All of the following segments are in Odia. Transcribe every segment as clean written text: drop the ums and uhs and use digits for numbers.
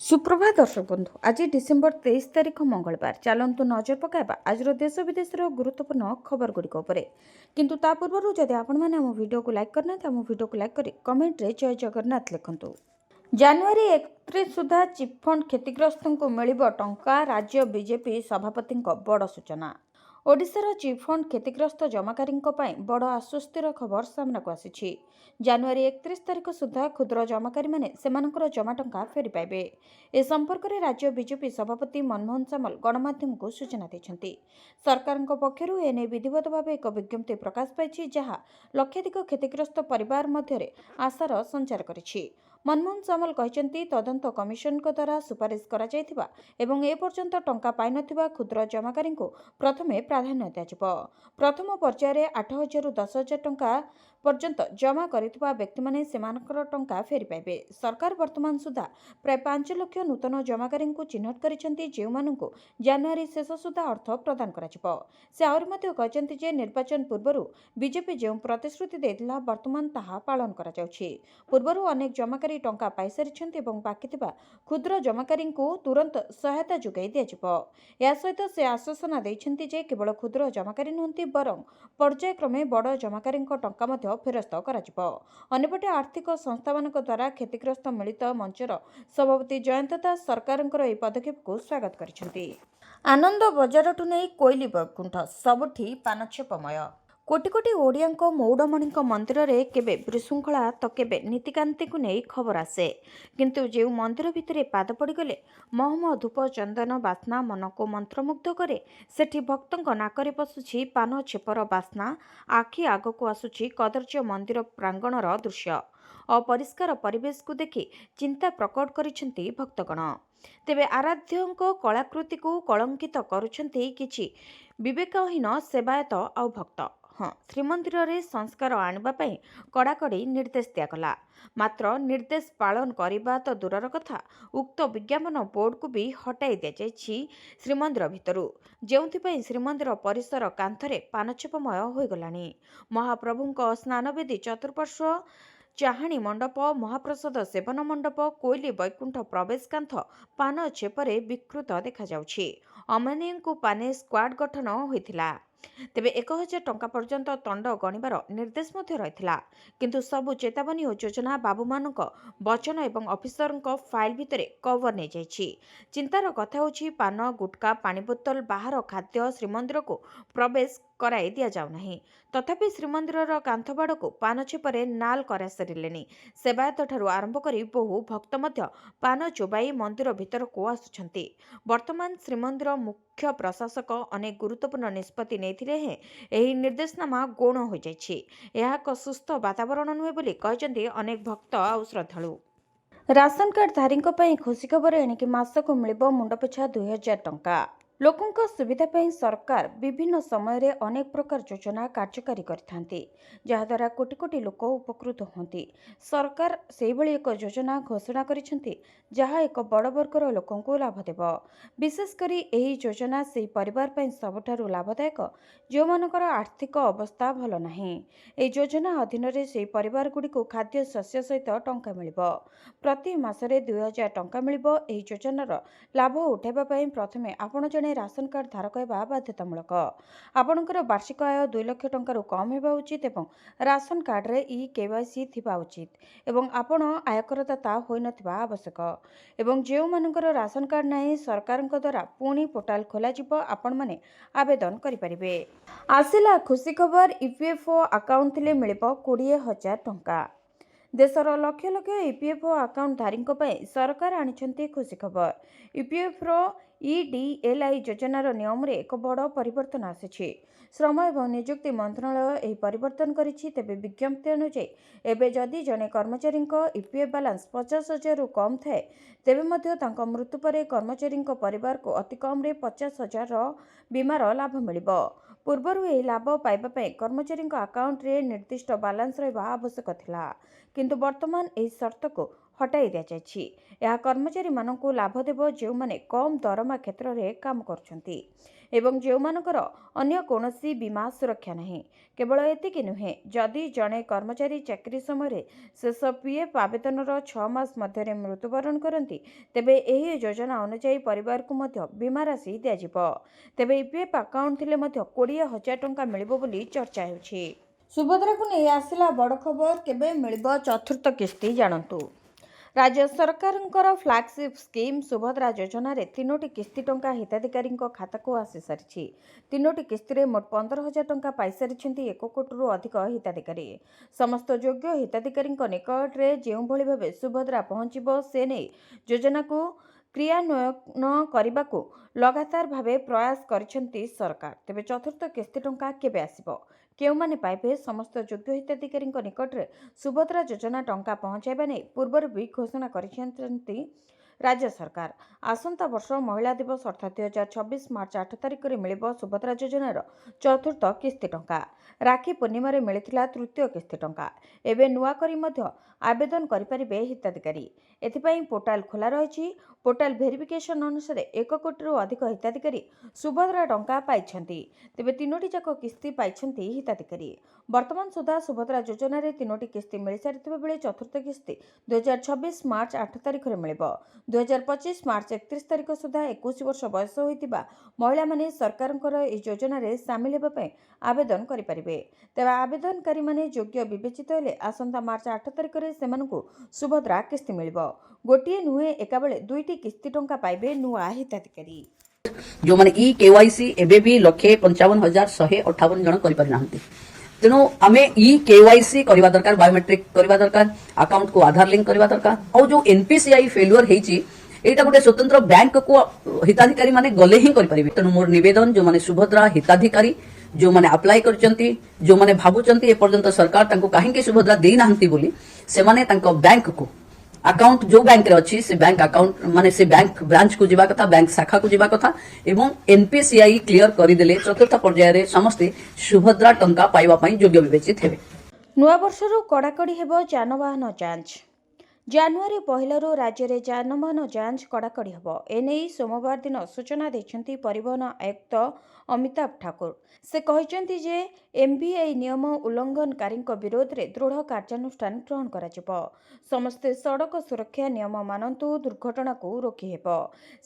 सुप्रभात दर्शक बंधु आज डिसेम्बर 23 तारिख मंगलवार चलतु नजर पकाइबा आज देश विदेश गुरुत्वपूर्ण खबर गुड़िक किंतु ता पूर्व जदि आपण मैंने आम वीडियो को लाइक करना आम वीडियो को लाइक कर कमेंट रे जय जगन्नाथ लिखंतु। जनवरी 31 सुधा चिटफंड क्षतिग्रस्त को मिल टंका राज्य बीजेपी सभापति बड़ सूचना। ओडिशार चिटफंड क्षतिग्रस्त जमाकारी बड़ आश्वस्तिर खबर सामना को आसी। जनवरी 31 तारिख सुधा क्षुद्र जमाकारी मैंने सेमानकर जमा टंका फेरी पाइबे। ए संपर्क में राज्य बीजेपी सभापति मनमोहन सामल गणमाध्यम को सूचना देते। सरकार पक्षर एने विधिवत भाव एक विज्ञप्ति प्रकाश पाई जहाँ लक्षाधिक क्षतिग्रस्त परिवार मध्य आशार संचार करिछि। मनमोहन सामल कहते तदंत कमिशन द्वारा सुपारिश करा जायथिबा एवं ए पर्यंत टंका पाई नथिबा क्षुद्र जमाकारी प्रथमे प्राधान्य दिया। प्रथम पर्यायर 8,000 रु 10,000 टंका पर्यंत जमा करिथिबा व्यक्ति माने सेमानकर टंका फेरी पाइबे। सरकार वर्तमान सुधा प्राय 5 लाख नूतन जमाकारी चिन्हट करिसेंती जेउमानंकु जनवरी शेष सुधा अर्थ प्रदान कराजिबो। से आहुरी मध्ये कहते जे निर्वाचन पूर्व बीजेपी जो प्रतिश्रुति देथिला वर्तमान ताहा पालन करा जाउछि। पूर्व अनेक जमाकारी टंका पाई सारिछंती एवं बाकी थिबा क्षुद्र जमाकारी तुरंत सहायता जोगाई दियाजिबो। या सहित से आश्वासन दैछंती जे केवल क्षुद्र जमाकारी नुहंती बरं पर्यायक्रमे बड़ जमाकारी टंका मध्य फेरस्त कराजिबो। अन्यपटे आर्थिक संस्थामानक द्वारा क्षतिग्रस्त मिलित मंचर सभापति जयंत दास सरकारଙ୍କର ଏହି ପଦକ୍ଷେପକୁ ସ୍ୱାଗତ କରିଛନ୍ତି। आनंद बजारठୁ ନେଇ कोइली वैकुंठ सबुठी पानछेपमय। कोटी कोटी ओडियांक मौड़मणिक मंदिर रे केबे विशृंखला तो केबे नीतिकांति को नहीं खबर आसे, किंतु जो मंदिर भितर पाद पड़गले महम धूप चंदन बास्ना मन को मंत्रमुग्ध करे सेठी भक्तों नाकरे पशुछि पान छेपर बास्ना आखि आग को आसुछि कदर्य मंदिर प्रांगणर दृश्य। अपरिष्कार परिवेश को देखि चिंता प्रकट करिसेंती भक्तगण। तेबे आराध्यों कलाकृति को कलंकित करुछंती किछि विवेकहीन सेवायत आउ भक्त। हाँ, श्रीमंदिर रे संस्कार आनिबा पई कड़ाकड़ी निर्देश दियागला, मात्र निर्देश पालन करने तो दूरर कथा उक्त विज्ञापन बोर्ड को भी हटाई दिया श्रीमंदिर भितरु, जेउथिपाई श्रीमंदिर परिसर कांथरे पानछेपमय होइगलानी। महाप्रभुंक स्नानवेदी चतुर्पार्श्व चाहाणी मंडप महाप्रसाद सेवन मंडप कोइली वैकुंठ प्रवेश कांथ पान छेपरे विकृत देखा जाउछि। अमानियों को पाने स्क्वाड गठन होइथिला। तेबे 1,000 टंका पर्यंत दंड गणिबार निर्देश रही, किंतु सबु चेतावनी और योजना बाबूमानक वचन एवं ऑफिसरक फाइल भितर कवर नहीं जाइछि। चिंतार कथा होछि पान गुटका पानी बोतल बाहर खाद्य श्रीमंदिर को प्रवेश कराई दिया जाउ नहीं। तथापि श्रीमंदिर कांथबाड़ को पान छेपरे नाल करा सारिलेनी। सेवायत ठारू आरंभ करी बहु भक्त मध्य पान चोबाई मंदिर भितर को आसुछंती। वर्तमान श्रीमंदिर मुख्य प्रशासक अनेक गुरुत्वपूर्ण निष्पत्ति नेथिले हे एही निर्देशनामा गौण हो जाइछि। यह एक सुस्थ वातावरण नुहे बोली कहचंती अनेक भक्त आ श्रद्धालु। राशन कार्ड धारी खुशी खबर एणिकी मासक मिलिबो मुंडपिछा 2,000 टंका। लोकों सुविधा पर सरकार विभिन्न समय रे अनेक प्रकार योजना कार्यकारी करथांती, जहाद्वारा कोटी कोटी लोक उपकृत होती। सरकार से भली एक योजना घोषणा करिसेंती जहाँ एक बड़ वर्गर लोकों को लाभ देव। विशेषकर यही योजना से परिवार पर सबुठारु लाभदायक जो मानकर आर्थिक अवस्था भल नाही। ए योजना अधीन से परिवार गुड़ी को खाद्य शस्य सहित टंका मिलिबो। प्रति मासरे 2,000 टंका मिलिबो। एही योजनार लाभ उठाइबा पई प्रथमे आपण जने राशन कार्ड धारक हेबा बाध्यतामूलक। आपणकर वार्षिक आय 2 लाख टंका कम हेबा उचित एवं राशन कार्ड रे केवाईसी थिबा उचित एवं आपण आयकरदाता होई नथिबा आवश्यक एवं जेउ मानकर राशन कार्ड नाही सरकारक द्वारा पुणी पोर्टाल खोला जिवो, आपण माने आवेदन करि परिबे। आसिला खुशी खबर ईपीएफओ अकाउंट थिले मिलिबो 20,000 टंका। देशर लक्ष लक्ष ईपीएफओ अकाउंट धारी सरकार आनिछंती खुशी खबर। ईपीएफओ ईडीएलआई योजनार नियम रे एक बड़ परिवर्तन आसिछि। श्रम एवं नियुक्ति मंत्रालय यह परिवर्तन करिछि। तेबे विज्ञप्ति अनुसार एबे जदि जने कर्मचारी ईपीएफ बैलेंस 50,000 रु कम थाए तेबे मध्य तांको मृत्यु पर कर्मचारी परिवार को अति कम रे 50,000 बीमार लाभ मिलिबो। पूर्वर यह लाभ पाइबा कर्मचारी अकाउंट रे निर्दिष्ट बैलेंस रहा आवश्यक थिला, किंतु वर्तमान यह शर्त को हटाई दिया। यह कर्मचारी मानकु लाभ देव जो माने कम दरमा क्षेत्र में काम करछंती एवं जो मानकर अन्य कौनसी बीमा सुरक्षा नहीं। केवल एतिक नुहे, जदि जड़े कर्मचारी चाकरी समय शेष पीएफ आवेदन 6 मास मध्य मृत्युवरण करती तेबे एही योजना अनुसार परिवार को मध्य बीमा राशि दिज्व। तेबे ईपीएफ अकाउंट थिले मध्य 20,000 टंका मिलिबो बोली चर्चा हेउछि। सुभद्रा को नहीं आसिला बड़ खबर, केबे मिलिबो चतुर्थ किस्ती जानतु। राज्य सरकार फ्लैगशिप स्कीम सुभद्रा योजना रे 3टी किस्ती टंका हिताधिकारी खाता को आसी सारी। 3टी किस्ती मोट 15,000 टंका पाई सारी 1 कोटी अधिक हिताधिकारी। समस्त योग्य हिताधिकारी निकट में जो भाव सुभद्रा पहुंचब से नहीं योजना को क्रियान्वयन करने को लगातार भावे प्रयास करिसेंती सरकार। तेबे चतुर्थ किस्ती टंका केबे आसिबो, केउमाने पाइबे, समस्त योग्य हिताधिकारी निकट में सुभद्रा योजना टंका पहुंचाइबा नै पूर्व भी घोषणा करिसेंती राज्य सरकार। आसंता वर्ष महिला दिवस अर्थात 2026 मार्च 8 तारिख में मिलिबो सुभद्रा योजनार चतुर्थ किस्ती टंका। राखी पूर्णिमा रे मिलिथिला तृतीय किस्ती टंका। एबे नुआ करी मध्य आवेदन करिपारिबे हिताधिकारी। एथिपाई पोर्टाल खोला रही। पोर्टाल भेरिफिकेशन अनुसार 1 कोटी अधिक हिताधिकारी सुभद्रा टंका पाइछंती। तेबे 3टी जाक किस्ती पाइछंती हिताधिकारी। वर्तमान सुधा सुभद्रा योजना रे 3टी किस्ती मिल सारिथिबा बेले चतुर्थ किस्ती 2026 मार्च 8 तारिख में मिलिबो। 2025 मार्च 31 तारिख सुधा 21 वर्ष बयस होइतिबा महिला माने सरकारଙ୍କର ଏହି योजनाରେ सामिल हेबा ପାଇଁ आवेदन करिपारिबे। तेबे आवेदनकारी माने योग्य विवेचित हेले आसंता मार्च 8 तारिख रे सेमानकु सुभद्रा किस्ती मिलिबो। गोटिए नुहे एका बेले 2टी किस्ती टंका पाइबे नुआ हिताधिकारी। जो माने ई केवाईसी एबे भी 1,55,158 जन करि पारि नाहंती। तेणु आमे ई केवाईसी करबा दरकार, बायोमेट्रिक करबा दरकार, अकाउंट को आधार लिंक करबा दरकार। और जो एनपीसीआई फेल्युअर हेची एटा गोटे स्वतंत्र बैंक को हिताधिकारी माने गले ही करि परिबे। तेणु मोर निवेदन जो माने सुभद्रा हिताधिकारी जो माने अप्लाई करचंती, जो माने भाबुचंती ए पर्यंत सरकार तांको काहेकि सुभद्रा देई नाहंती बोली से माने तांको बैंक को अकाउंट जो बैंक रे अछि से बैंक अकाउंट माने से बैंक ब्रांच को जीवा कथा, बैंक शाखा को जीवा कथा एवं एनपीसीआई क्लियर करि देले चतुर्थ पर्याय रे समस्ते सुभद्रा टंका पाइबा पई योग्य विवेचित हेबे। नुआ वर्षर कड़ाकड़ी हेबो जानवाहन जांच। जानुआरी 1 राज्य में जानवाहन जांच कड़ाकड़ी हेबो। एने सोमवार दिन सूचना देछंती परिवहन आयुक्त अमिताभ ठाकुर। से कहिसेंती जे एमवीआई नियम उल्लंघनकारी विरोध में दृढ़ कार्यानुष्ठान ग्रहण करा। समस्ते सड़क सुरक्षा नियम मानतु, दुर्घटना को रोकी हेबो।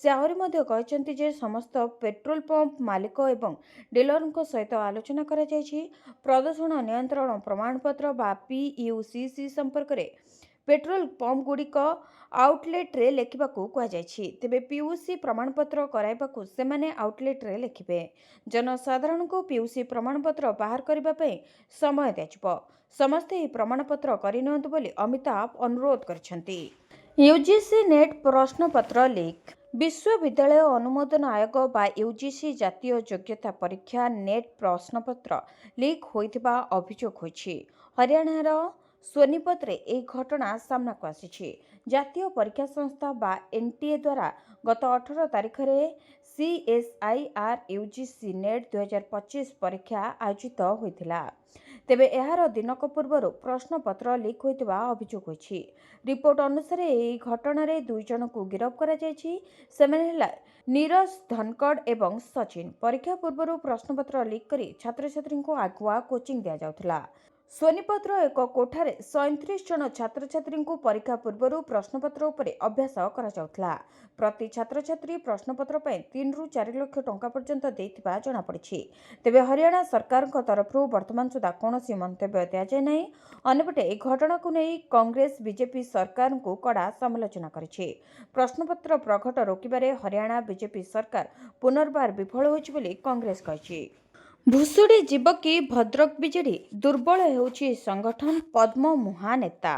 से आहरी मध्य कहिसेंती जे समस्त पेट्रोल पंप मालिक एवं डीलर सहित आलोचना करा जायछि। प्रदूषण नियंत्रण प्रमाणपत्र बा पीयूसीसी संपर्क में पेट्रोल पंप गुड़िक आउटलेट रे लेखिबाकू कुहाଯାଇଛି। तेबे पीयूसी प्रमाणपत्र कराइबाकू सेमाने आउटलेट रे लेखिबे। जनसाधारण को पीयूसी प्रमाणपत्र बाहर करबा पई समय दियाजिबो। समस्त ही प्रमाणपत्र करिनंतु बोली अमिताभ अनुरोध करछंती। यूजीसी नेट प्रश्नपत्र लीक। विश्वविद्यालय अनुमोदन आयोग बा यूजीसी जातीय योग्यता परीक्षा नेट प्रश्नपत्र लीक होइथिबा अभियोग होइछि। हरियाणार सोनीपत रे एक घटना सामना को आसी। जातीय परीक्षा संस्था बा एनटीए द्वारा गत 18 तारिख रे सीएसआईआर यूजीसी नेट 2025 परीक्षा आयोजित होइथिला। तेबे एहार दिनक पूर्व प्रश्नपत्र लीक होइतिबा अभियोग होइछि। रिपोर्ट अनुसार एही घटना रे 2 जन को गिरफ्त करा जायछि। सेमाने हला नीरज धनकड़ एवं सचिन। परीक्षा पूर्व प्रश्नपत्र लीक करी छात्र छात्री को आगुआ कोचिंग दिया जाउथला। सोनीपत्र एक कोठारे 37 जन छात्र छात्री को परीक्षा पूर्व प्रश्नपत्र उपरे अभ्यास करा जाउथला। प्रति छात्र छात्री प्रश्नपत्र 3 ରୁ 4 लाख टंका पर्यंत देइथिबा जणा पड़िछि। तेबे हरियाणा सरकार तरफ वर्तमान सुधा कौनसी मंतव्य दिया जाय नहीं। अन्यपटे एक घटना को नहीं कांग्रेस बीजेपी सरकार को कड़ा समालोचना करिछि। प्रश्नपत्र प्रघट रोकिबारे हरियाणा बीजेपी सरकार पुनर्बार विफल होइछि बोली कांग्रेस कहिछि। भुसुड़ी जीव कि भद्रक बीजेडी दुर्बल हेउछि संगठन पद्म मुहा नेता।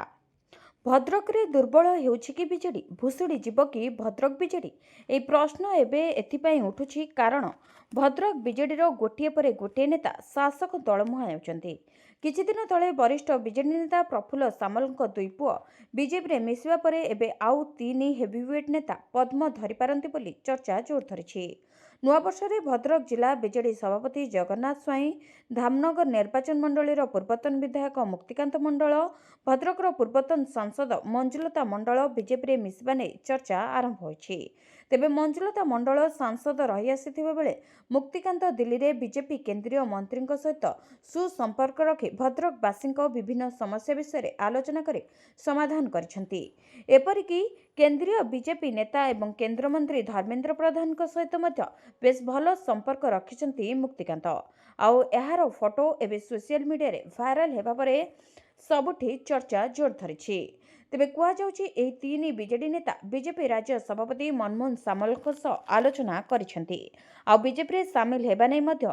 भद्रक रे दुर्बल हेउछि कि बीजेडी, भुसुड़ी जीव कि भद्रक बीजेडी? ए प्रश्न एबे एथिपाई उठुछि कारण भद्रक बीजेडी रो गोटिए परे गोटिए नेता शासक दल मुहा हेउछन्ति। କିଛି ଦିନ ତଳେ ବରିଷ୍ଠ ବିଜେଡି ନେତା ପ୍ରଫୁଲ୍ଲ ସାମଲଙ୍କ ଦୁଇ ପୁଅ ବିଜେପିରେ ମିଶିବା ପରେ ଏବେ ଆଉ 3 ହେଭିୱେଟ୍ ନେତା ପଦ୍ମ ଧରିପାରନ୍ତି ବୋଲି ଚର୍ଚ୍ଚା ଜୋର ଧରିଛି। ନୂଆବର୍ଷରେ ଭଦ୍ରକ ଜିଲ୍ଲା ବିଜେଡି ସଭାପତି ଜଗନ୍ନାଥ ସ୍ୱାଇଁ, ଧାମନଗର ନିର୍ବାଚନ ମଣ୍ଡଳୀର ପୂର୍ବତନ ବିଧାୟକ ମୁକ୍ତିକାନ୍ତ ମଣ୍ଡଳ, ଭଦ୍ରକର ପୂର୍ବତନ ସାଂସଦ ମଞ୍ଜୁଲତା ମଣ୍ଡଳ ବିଜେପିରେ ମିଶିବା ନେଇ ଚର୍ଚ୍ଚା ଆରମ୍ଭ ହୋଇଛି। ତେବେ ମଞ୍ଜୁଲତା ମଣ୍ଡଳ ସାଂସଦ ରହିଆସିଥିବା ବେଳେ ମୁକ୍ତିକାନ୍ତ ଦିଲ୍ଲୀରେ ବିଜେପି କେନ୍ଦ୍ରୀୟ ମନ୍ତ୍ରୀଙ୍କ ସହିତ ସୁସମ୍ପର୍କ ରଖି ଭଦ୍ରକବାସୀଙ୍କ ବିଭିନ୍ନ ସମସ୍ୟା ବିଷୟରେ ଆଲୋଚନା କରି ସମାଧାନ କରିଛନ୍ତି। ଏପରିକି କେନ୍ଦ୍ରୀୟ ବିଜେପି ନେତା ଏବଂ କେନ୍ଦ୍ରମନ୍ତ୍ରୀ ଧର୍ମେନ୍ଦ୍ର ପ୍ରଧାନଙ୍କ ସହିତ ମଧ୍ୟ ବେଶ୍ ଭଲ ସମ୍ପର୍କ ରଖିଛନ୍ତି ମୁକ୍ତିକାନ୍ତ। ଆଉ ଏହାର ଫଟୋ ଏବେ ସୋସିଆଲ ମିଡିଆରେ ଭାଇରାଲ ହେବା ପରେ ସବୁଠି ଚର୍ଚ୍ଚା ଜୋର ଧରିଛି। ତେବେ କୁହାଯାଉଛି ଏହି 3 ବିଜେଡି ନେତା ବିଜେପି ରାଜ୍ୟ ସଭାପତି ମନମୋହନ ସାମଲଙ୍କ ସହ ଆଲୋଚନା କରିଛନ୍ତି। ଆଉ ବିଜେପିରେ ସାମିଲ ହେବା ନେଇ ମଧ୍ୟ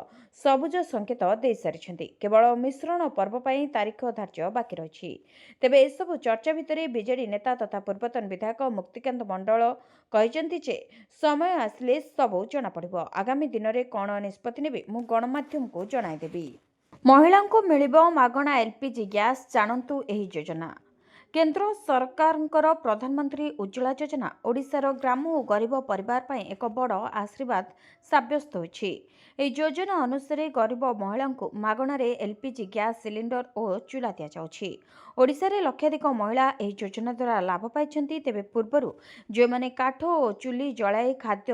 ସବୁଜ ସଂକେତ ଦେଇସାରିଛନ୍ତି। କେବଳ ମିଶ୍ରଣ ପର୍ବ ପାଇଁ ତାରିଖ ଧାର୍ଯ୍ୟ ବାକି ରହିଛି। ତେବେ ଏସବୁ ଚର୍ଚ୍ଚା ଭିତରେ ବିଜେଡି ନେତା ତଥା ପୂର୍ବତନ ବିଧାୟକ ମୁକ୍ତିକାନ୍ତ ମଣ୍ଡଳ କହିଛନ୍ତି ଯେ ସମୟ ଆସିଲେ ସବୁ ଜଣାପଡ଼ିବ। ଆଗାମୀ ଦିନରେ କ'ଣ ନିଷ୍ପତ୍ତି ନେବେ ମୁଁ ଗଣମାଧ୍ୟମକୁ ଜଣାଇଦେବି। ମହିଳାଙ୍କୁ ମିଳିବ ମାଗଣା ଏଲ୍ପିଜି ଗ୍ୟାସ୍, ଜାଣନ୍ତୁ ଏହି ଯୋଜନା। କେନ୍ଦ୍ର ସରକାରଙ୍କର ପ୍ରଧାନମନ୍ତ୍ରୀ ଉଜ୍ଜ୍ୱଳା ଯୋଜନା ଓଡ଼ିଶାର ଗ୍ରାମ ଓ ଗରିବ ପରିବାର ପାଇଁ ଏକ ବଡ଼ ଆଶୀର୍ବାଦ ସାବ୍ୟସ୍ତ ହୋଇଛି। ଏହି ଯୋଜନା ଅନୁସାରେ ଗରିବ ମହିଳାଙ୍କୁ ମାଗଣାରେ ଏଲ୍ପିଜି ଗ୍ୟାସ୍ ସିଲିଣ୍ଡର ଓ ଚୁଲା ଦିଆଯାଉଛି। ଓଡ଼ିଶାରେ ଲକ୍ଷାଧିକ ମହିଳା ଏହି ଯୋଜନା ଦ୍ୱାରା ଲାଭ ପାଇଛନ୍ତି। ତେବେ ପୂର୍ବରୁ ଯେଉଁମାନେ କାଠ ଓ ଚୁଲି ଜଳାଇ ଖାଦ୍ୟ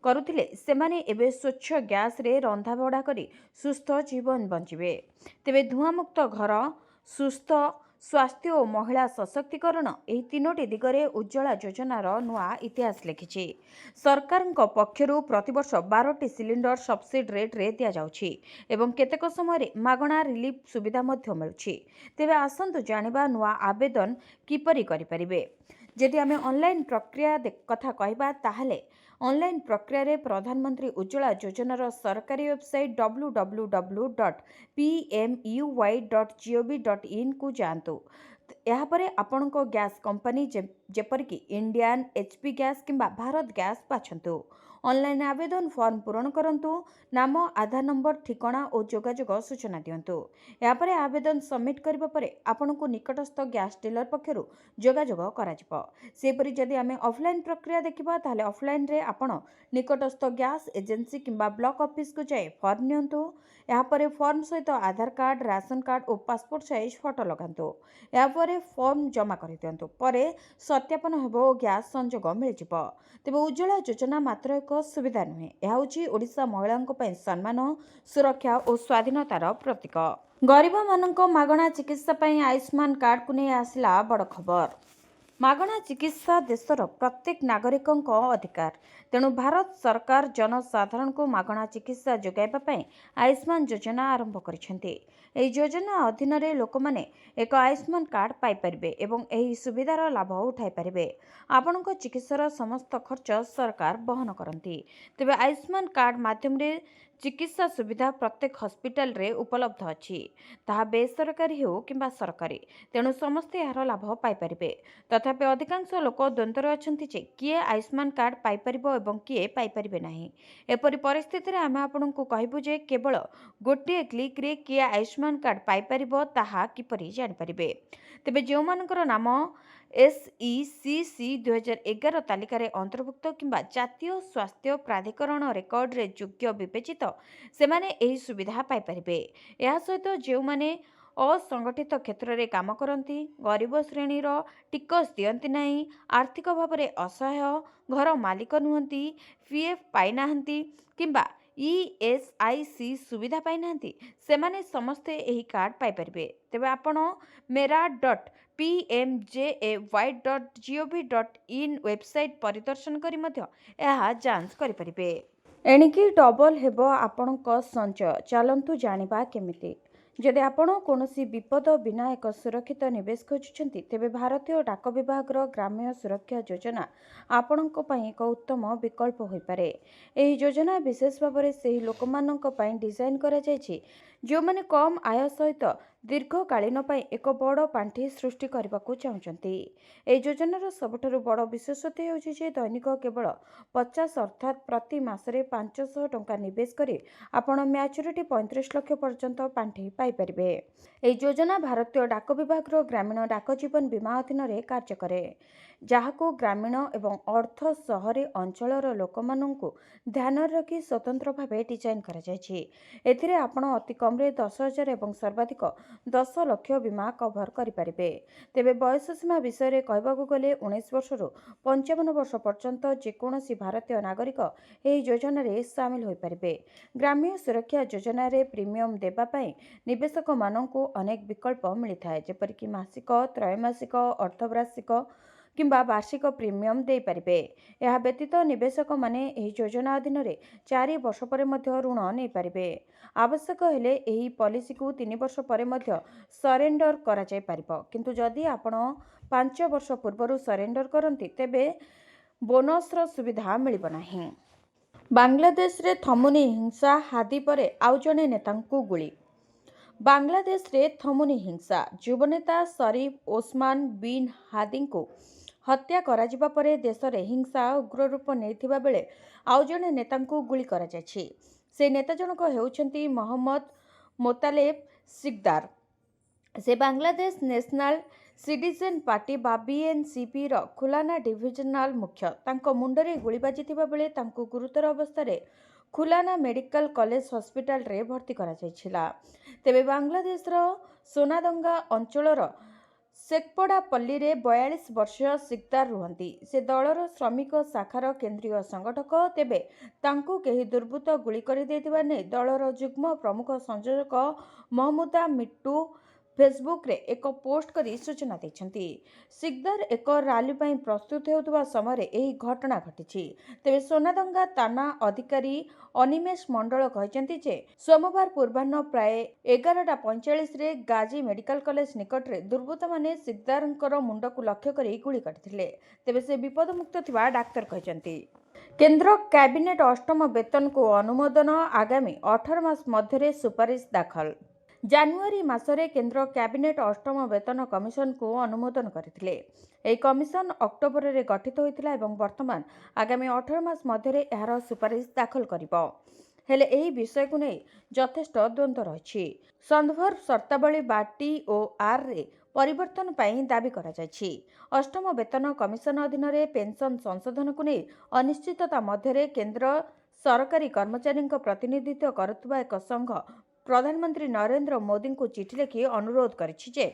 କରୁଥିଲେ ସେମାନେ ଏବେ ସ୍ୱଚ୍ଛ ଗ୍ୟାସ୍ରେ ରନ୍ଧାବଢ଼ା କରି ସୁସ୍ଥ ଜୀବନ ବଞ୍ଚିବେ। ତେବେ ଧୂଆଁମୁକ୍ତ ଘର, ସୁସ୍ଥ ସ୍ୱାସ୍ଥ୍ୟ ଓ ମହିଳା ସଶକ୍ତିକରଣ ଏହି 3ଟି ଦିଗରେ ଉଜ୍ଜ୍ୱଳା ଯୋଜନାର ନୂଆ ଇତିହାସ ଲେଖିଛି। ସରକାରଙ୍କ ପକ୍ଷରୁ ପ୍ରତିବର୍ଷ 12ଟି ସିଲିଣ୍ଡର ସବସିଡି ରେଟ୍ରେ ଦିଆଯାଉଛି ଏବଂ କେତେକ ସମୟରେ ମାଗଣା ରିଲିଫ୍ ସୁବିଧା ମଧ୍ୟ ମିଳୁଛି। ତେବେ ଆସନ୍ତୁ ଜାଣିବା ନୂଆ ଆବେଦନ କିପରି କରିପାରିବେ। ଯଦି ଆମେ ଅନଲାଇନ୍ ପ୍ରକ୍ରିୟା କଥା କହିବା ତାହେଲେ ଅନଲାଇନ୍ ପ୍ରକ୍ରିୟାରେ ପ୍ରଧାନମନ୍ତ୍ରୀ ଉଜ୍ଜ୍ୱଳା ଯୋଜନାର ସରକାରୀ ୱେବସାଇଟ୍ www.pmuy.gov.in କୁ ଯାଆନ୍ତୁ। ଏହାପରେ ଆପଣଙ୍କ ଗ୍ୟାସ୍ କମ୍ପାନୀ ଯେପରିକି ଇଣ୍ଡିଆନ୍, HP ଗ୍ୟାସ୍ କିମ୍ବା ଭାରତ ଗ୍ୟାସ୍ ବାଛନ୍ତୁ। ଅନଲାଇନ୍ ଆବେଦନ ଫର୍ମ ପୂରଣ କରନ୍ତୁ। ନାମ, ଆଧାର ନମ୍ବର, ଠିକଣା ଓ ଯୋଗାଯୋଗ ସୂଚନା ଦିଅନ୍ତୁ। ଏହାପରେ ଆବେଦନ ସବମିଟ୍ କରିବା ପରେ ଆପଣଙ୍କୁ ନିକଟସ୍ଥ ଗ୍ୟାସ୍ ଡିଲର ପକ୍ଷରୁ ଯୋଗାଯୋଗ କରାଯିବ। ସେହିପରି ଯଦି ଆମେ ଅଫଲାଇନ୍ ପ୍ରକ୍ରିୟା ଦେଖିବା ତାହେଲେ ଅଫଲାଇନ୍ରେ ଆପଣ ନିକଟସ୍ଥ ଗ୍ୟାସ୍ ଏଜେନ୍ସି କିମ୍ବା ବ୍ଲକ ଅଫିସକୁ ଯାଇ ଫର୍ମ ନିଅନ୍ତୁ। ଏହାପରେ ଫର୍ମ ସହିତ ଆଧାର କାର୍ଡ଼, ରାସନ କାର୍ଡ଼ ଓ ପାସପୋର୍ଟ ସାଇଜ୍ ଫଟୋ ଲଗାନ୍ତୁ। ଏହାପରେ ଫର୍ମ ଜମା କରିଦିଅନ୍ତୁ। ପରେ ସତ୍ୟାପନ ହେବ ଓ ଗ୍ୟାସ୍ ସଂଯୋଗ ମିଳିଯିବ। ତେବେ ଉଜ୍ଜ୍ୱଳା ଯୋଜନା ମାତ୍ର ଏକ ସୁବିଧା ନୁହେଁ, ଏହା ହେଉଛି ଓଡ଼ିଶା ମହିଳାଙ୍କ ପାଇଁ ସମ୍ମାନ, ସୁରକ୍ଷା ଓ ସ୍ୱାଧୀନତାର ପ୍ରତୀକ। ଗରିବମାନଙ୍କ ମାଗଣା ଚିକିତ୍ସା ପାଇଁ ଆୟୁଷ୍ମାନ କାର୍ଡକୁ ନେଇ ଆସିଲା ବଡ଼ ଖବର। ମାଗଣା ଚିକିତ୍ସା ଦେଶର ପ୍ରତ୍ୟେକ ନାଗରିକଙ୍କ ଅଧିକାର। ତେଣୁ ଭାରତ ସରକାର ଜନସାଧାରଣଙ୍କୁ ମାଗଣା ଚିକିତ୍ସା ଯୋଗାଇବା ପାଇଁ ଆୟୁଷ୍ମାନ ଯୋଜନା ଆରମ୍ଭ କରିଛନ୍ତି। ଏହି ଯୋଜନା ଅଧୀନରେ ଲୋକମାନେ ଏକ ଆୟୁଷ୍ମାନ କାର୍ଡ ପାଇପାରିବେ ଏବଂ ଏହି ସୁବିଧାର ଲାଭ ଉଠାଇପାରିବେ। ଆପଣଙ୍କ ଚିକିତ୍ସାର ସମସ୍ତ ଖର୍ଚ୍ଚ ସରକାର ବହନ କରନ୍ତି। ତେବେ ଆୟୁଷ୍ମାନ କାର୍ଡ ମାଧ୍ୟମରେ ଚିକିତ୍ସା ସୁବିଧା ପ୍ରତ୍ୟେକ ହସ୍ପିଟାଲରେ ଉପଲବ୍ଧ ଅଛି, ତାହା ବେସରକାରୀ ହେଉ କିମ୍ବା ସରକାରୀ। ତେଣୁ ସମସ୍ତେ ଏହାର ଲାଭ ପାଇପାରିବେ। ତଥାପି ଅଧିକାଂଶ ଲୋକ ଦ୍ୱନ୍ଦ୍ୱରେ ଅଛନ୍ତି ଯେ କିଏ ଆୟୁଷ୍ମାନ କାର୍ଡ ପାଇପାରିବ ଏବଂ କିଏ ପାଇପାରିବେ ନାହିଁ। ଏପରି ପରିସ୍ଥିତିରେ ଆମେ ଆପଣଙ୍କୁ କହିବୁ ଯେ କେବଳ ଗୋଟିଏ କ୍ଲିକ୍ରେ କିଏ ଆୟୁଷ୍ମାନ କାର୍ଡ ପାଇପାରିବ ତାହା କିପରି ଜାଣିପାରିବେ। ତେବେ ଯେଉଁମାନଙ୍କର ନାମ SECC 2011 ତାଲିକାରେ ଅନ୍ତର୍ଭୁକ୍ତ କିମ୍ବା ଜାତୀୟ ସ୍ୱାସ୍ଥ୍ୟ ପ୍ରାଧିକରଣ ରେକର୍ଡରେ ଯୋଗ୍ୟ ବିବେଚିତ ସେମାନେ ଏହି ସୁବିଧା ପାଇପାରିବେ। ଏହା ସହିତ ଯେଉଁମାନେ ଅସଂଗଠିତ କ୍ଷେତ୍ରରେ କାମ କରନ୍ତି, ଗରିବ ଶ୍ରେଣୀର, ଟିକସ ଦିଅନ୍ତି ନାହିଁ, ଆର୍ଥିକ ଭାବରେ ଅସହାୟ, ଘର ମାଲିକ ନୁହନ୍ତି, PF ପାଇନାହାନ୍ତି କିମ୍ବା ESIC ସୁବିଧା ପାଇନାହାନ୍ତି, ସେମାନେ ସମସ୍ତେ ଏହି କାର୍ଡ ପାଇପାରିବେ। ତେବେ ଆପଣ mera.pmjay.gov.in ୱେବସାଇଟ୍ ପରିଦର୍ଶନ କରି ମଧ୍ୟ ଏହା ଯାଞ୍ଚ କରିପାରିବେ। ଏଣିକି ଡବଲ ହେବ ଆପଣଙ୍କ ସଞ୍ଚୟ। ଚାଲନ୍ତୁ ଜାଣିବା କେମିତି। ଯଦି ଆପଣ କୌଣସି ବିପଦ ବିନା ଏକ ସୁରକ୍ଷିତ ନିବେଶ ଖୋଜୁଛନ୍ତି, ତେବେ ଭାରତୀୟ ଡାକ ବିଭାଗର ଗ୍ରାମ୍ୟ ସୁରକ୍ଷା ଯୋଜନା ଆପଣଙ୍କ ପାଇଁ ଏକ ଉତ୍ତମ ବିକଳ୍ପ ହୋଇପାରେ। ଏହି ଯୋଜନା ବିଶେଷ ଭାବରେ ସେହି ଲୋକମାନଙ୍କ ପାଇଁ ଡିଜାଇନ୍ କରାଯାଇଛି ଯେଉଁମାନେ କମ୍ ଆୟ ସହିତ ଦୀର୍ଘକାଳୀନ ପାଇଁ ଏକ ବଡ଼ ପାଣ୍ଠି ସୃଷ୍ଟି କରିବାକୁ ଚାହୁଁଛନ୍ତି। ଏହି ଯୋଜନାର ସବୁଠାରୁ ବଡ଼ ବିଶେଷତ୍ୱ ହେଉଛି ଯେ ଦୈନିକ କେବଳ 50 ଅର୍ଥାତ୍ ପ୍ରତି ମାସରେ 500 ଟଙ୍କା ନିବେଶ କରି ଆପଣ ମ୍ୟାଚୁରିଟି 35 ଲକ୍ଷ ପର୍ଯ୍ୟନ୍ତ ପାଣ୍ଠି ପାଇପାରିବେ। ଏହି ଯୋଜନା ଭାରତୀୟ ଡାକ ବିଭାଗର ଗ୍ରାମୀଣ ଡାକ ଜୀବନ ବୀମା ଅଧୀନରେ କାର୍ଯ୍ୟ କରେ, ଯାହାକୁ ଗ୍ରାମୀଣ ଏବଂ ଅର୍ଦ୍ଧ ସହରୀ ଅଞ୍ଚଳର ଲୋକମାନଙ୍କୁ ଧ୍ୟାନରେ ରଖି ସ୍ୱତନ୍ତ୍ର ଭାବେ ଡିଜାଇନ୍ କରାଯାଇଛି। ଏଥିରେ ଆପଣ ଅତି କମ୍ରେ 10,000 ଏବଂ ସର୍ବାଧିକ 10 ଲକ୍ଷ ବୀମା କଭର କରିପାରିବେ। ତେବେ ବୟସ ସୀମା ବିଷୟରେ କହିବାକୁ ଗଲେ 19 ବର୍ଷରୁ 55 ବର୍ଷ ପର୍ଯ୍ୟନ୍ତ ଯେକୌଣସି ଭାରତୀୟ ନାଗରିକ ଏହି ଯୋଜନାରେ ସାମିଲ ହୋଇପାରିବେ। ଗ୍ରାମ୍ୟ ସୁରକ୍ଷା ଯୋଜନାରେ ପ୍ରିମିୟମ ଦେବା ପାଇଁ ନିବେଶକମାନଙ୍କୁ ଅନେକ ବିକଳ୍ପ ମିଳିଥାଏ, ଯେପରିକି ମାସିକ, ତ୍ରୈମାସିକ, ଅର୍ଦ୍ଧବାର୍ଷିକ କିମ୍ବା ବାର୍ଷିକ ପ୍ରିମିୟମ ଦେଇପାରିବେ। ଏହା ବ୍ୟତୀତ ନିବେଶକମାନେ ଏହି ଯୋଜନା ଅଧୀନରେ 4 ବର୍ଷ ପରେ ମଧ୍ୟ ଋଣ ନେଇପାରିବେ। ଆବଶ୍ୟକ ହେଲେ ଏହି ପଲିସିକୁ 3 ବର୍ଷ ପରେ ମଧ୍ୟ ସରେଣ୍ଡର କରାଯାଇପାରିବ, କିନ୍ତୁ ଯଦି ଆପଣ 5 ବର୍ଷ ପୂର୍ବରୁ ସରେଣ୍ଡର କରନ୍ତି ତେବେ ବୋନସର ସୁବିଧା ମିଳିବ ନାହିଁ। ବାଂଲାଦେଶରେ ଥମୁନି ହିଂସା, ହାଦି ପରେ ଆଉ ଜଣେ ନେତାଙ୍କୁ ଗୁଳି। ବାଂଲାଦେଶରେ ଥମୁନି ହିଂସା। ଯୁବନେତା ଶରୀଫ ଓସମାନ ବିନ୍ ହାଦିଙ୍କୁ ହତ୍ୟା କରାଯିବା ପରେ ଦେଶରେ ହିଂସା ଉଗ୍ର ରୂପ ନେଇଥିବା ବେଳେ ଆଉ ଜଣେ ନେତାଙ୍କୁ ଗୁଳି କରାଯାଇଛି। ସେ ନେତା ଜଣକ ହେଉଛନ୍ତି ମହମ୍ମଦ ମୋତାଲେବ ସିକଦାର। ସେ ବାଂଲାଦେଶ ନ୍ୟାସନାଲ ସିଟିଜେନ୍ ପାର୍ଟି ବା ବିଏନସିପିର ଖୁଲାନା ଡିଭିଜନାଲ ମୁଖ୍ୟ। ତାଙ୍କ ମୁଣ୍ଡରେ ଗୁଳି ବାଜିଥିବା ବେଳେ ତାଙ୍କୁ ଗୁରୁତର ଅବସ୍ଥାରେ ଖୁଲାନା ମେଡିକାଲ କଲେଜ ହସ୍ପିଟାଲରେ ଭର୍ତ୍ତି କରାଯାଇଥିଲା। ତେବେ ବାଂଲାଦେଶର ସୋନାଦଙ୍ଗା ଅଞ୍ଚଳର ଶେଖପଡା ପଲ୍ଲୀରେ 42 ବର୍ଷୀୟ ସିକଦାର ରୁହନ୍ତି। ସେ ଦଳର ଶ୍ରମିକ ଶାଖାର କେନ୍ଦ୍ରୀୟ ସଂଗଠକ। ତେବେ ତାଙ୍କୁ କେହି ଦୁର୍ବୃତ୍ତ ଗୁଳି କରିଦେଇଥିବା ନେଇ ଦଳର ଯୁଗ୍ମ ପ୍ରମୁଖ ସଂଯୋଜକ ମହମୁଦା ମିଟ୍ଟୁ ଫେସବୁକରେ ଏକ ପୋଷ୍ଟ କରି ସୂଚନା ଦେଇଛନ୍ତି। ସିକଦାର ଏକ ରାଲି ପାଇଁ ପ୍ରସ୍ତୁତ ହେଉଥିବା ସମୟରେ ଏହି ଘଟଣା ଘଟିଛି। ତେବେ ସୋନାଦଙ୍ଗା ଥାନା ଅଧିକାରୀ ଅନିମେଶ ମଣ୍ଡଳ କହିଛନ୍ତି ଯେ ସୋମବାର ପୂର୍ବାହ୍ନ ପ୍ରାୟ 11:45ରେ ଗାଜୀ ମେଡିକାଲ କଲେଜ ନିକଟରେ ଦୁର୍ବୃତ୍ତମାନେ ସିକଦାରଙ୍କର ମୁଣ୍ଡକୁ ଲକ୍ଷ୍ୟ କରି ଗୁଳି କରିଥିଲେ। ତେବେ ସେ ବିପଦମୁକ୍ତ ଥିବା ଡାକ୍ତର କହିଛନ୍ତି। କେନ୍ଦ୍ର କ୍ୟାବିନେଟ ଅଷ୍ଟମ ବେତନକୁ ଅନୁମୋଦନ। ଆଗାମୀ 18 ମାସ ମଧ୍ୟରେ ସୁପାରିଶ ଦାଖଲ। ଜାନୁଆରୀ ମାସରେ କେନ୍ଦ୍ର କ୍ୟାବିନେଟ ଅଷ୍ଟମ ବେତନ କମିଶନକୁ ଅନୁମୋଦନ କରିଥିଲେ। ଏହି କମିଶନ ଅକ୍ଟୋବରରେ ଗଠିତ ହୋଇଥିଲା ଏବଂ ବର୍ତ୍ତମାନ ଆଗାମୀ 18 ମାସ ମଧ୍ୟରେ ଏହାର ସୁପାରିଶ ଦାଖଲ କରିବ। ହେଲେ ଏହି ବିଷୟକୁ ନେଇ ଯଥେଷ୍ଟ ଦ୍ୱନ୍ଦ୍ୱ ରହିଛି। ସନ୍ଦର୍ଭ ସର୍ତ୍ତାବଳୀ ବା TORରେ ପରିବର୍ତ୍ତନ ପାଇଁ ଦାବି କରାଯାଇଛି। ଅଷ୍ଟମ ବେତନ କମିଶନ ଅଧୀନରେ ପେନ୍ସନ ସଂଶୋଧନକୁ ନେଇ ଅନିଶ୍ଚିତତା ମଧ୍ୟରେ କେନ୍ଦ୍ର ସରକାରୀ କର୍ମଚାରୀଙ୍କ ପ୍ରତିନିଧିତ୍ୱ କରୁଥିବା ଏକ ସଂଘ ପ୍ରଧାନମନ୍ତ୍ରୀ ନରେନ୍ଦ୍ର ମୋଦିଙ୍କୁ ଚିଠି ଲେଖି ଅନୁରୋଧ କରିଛି ଯେ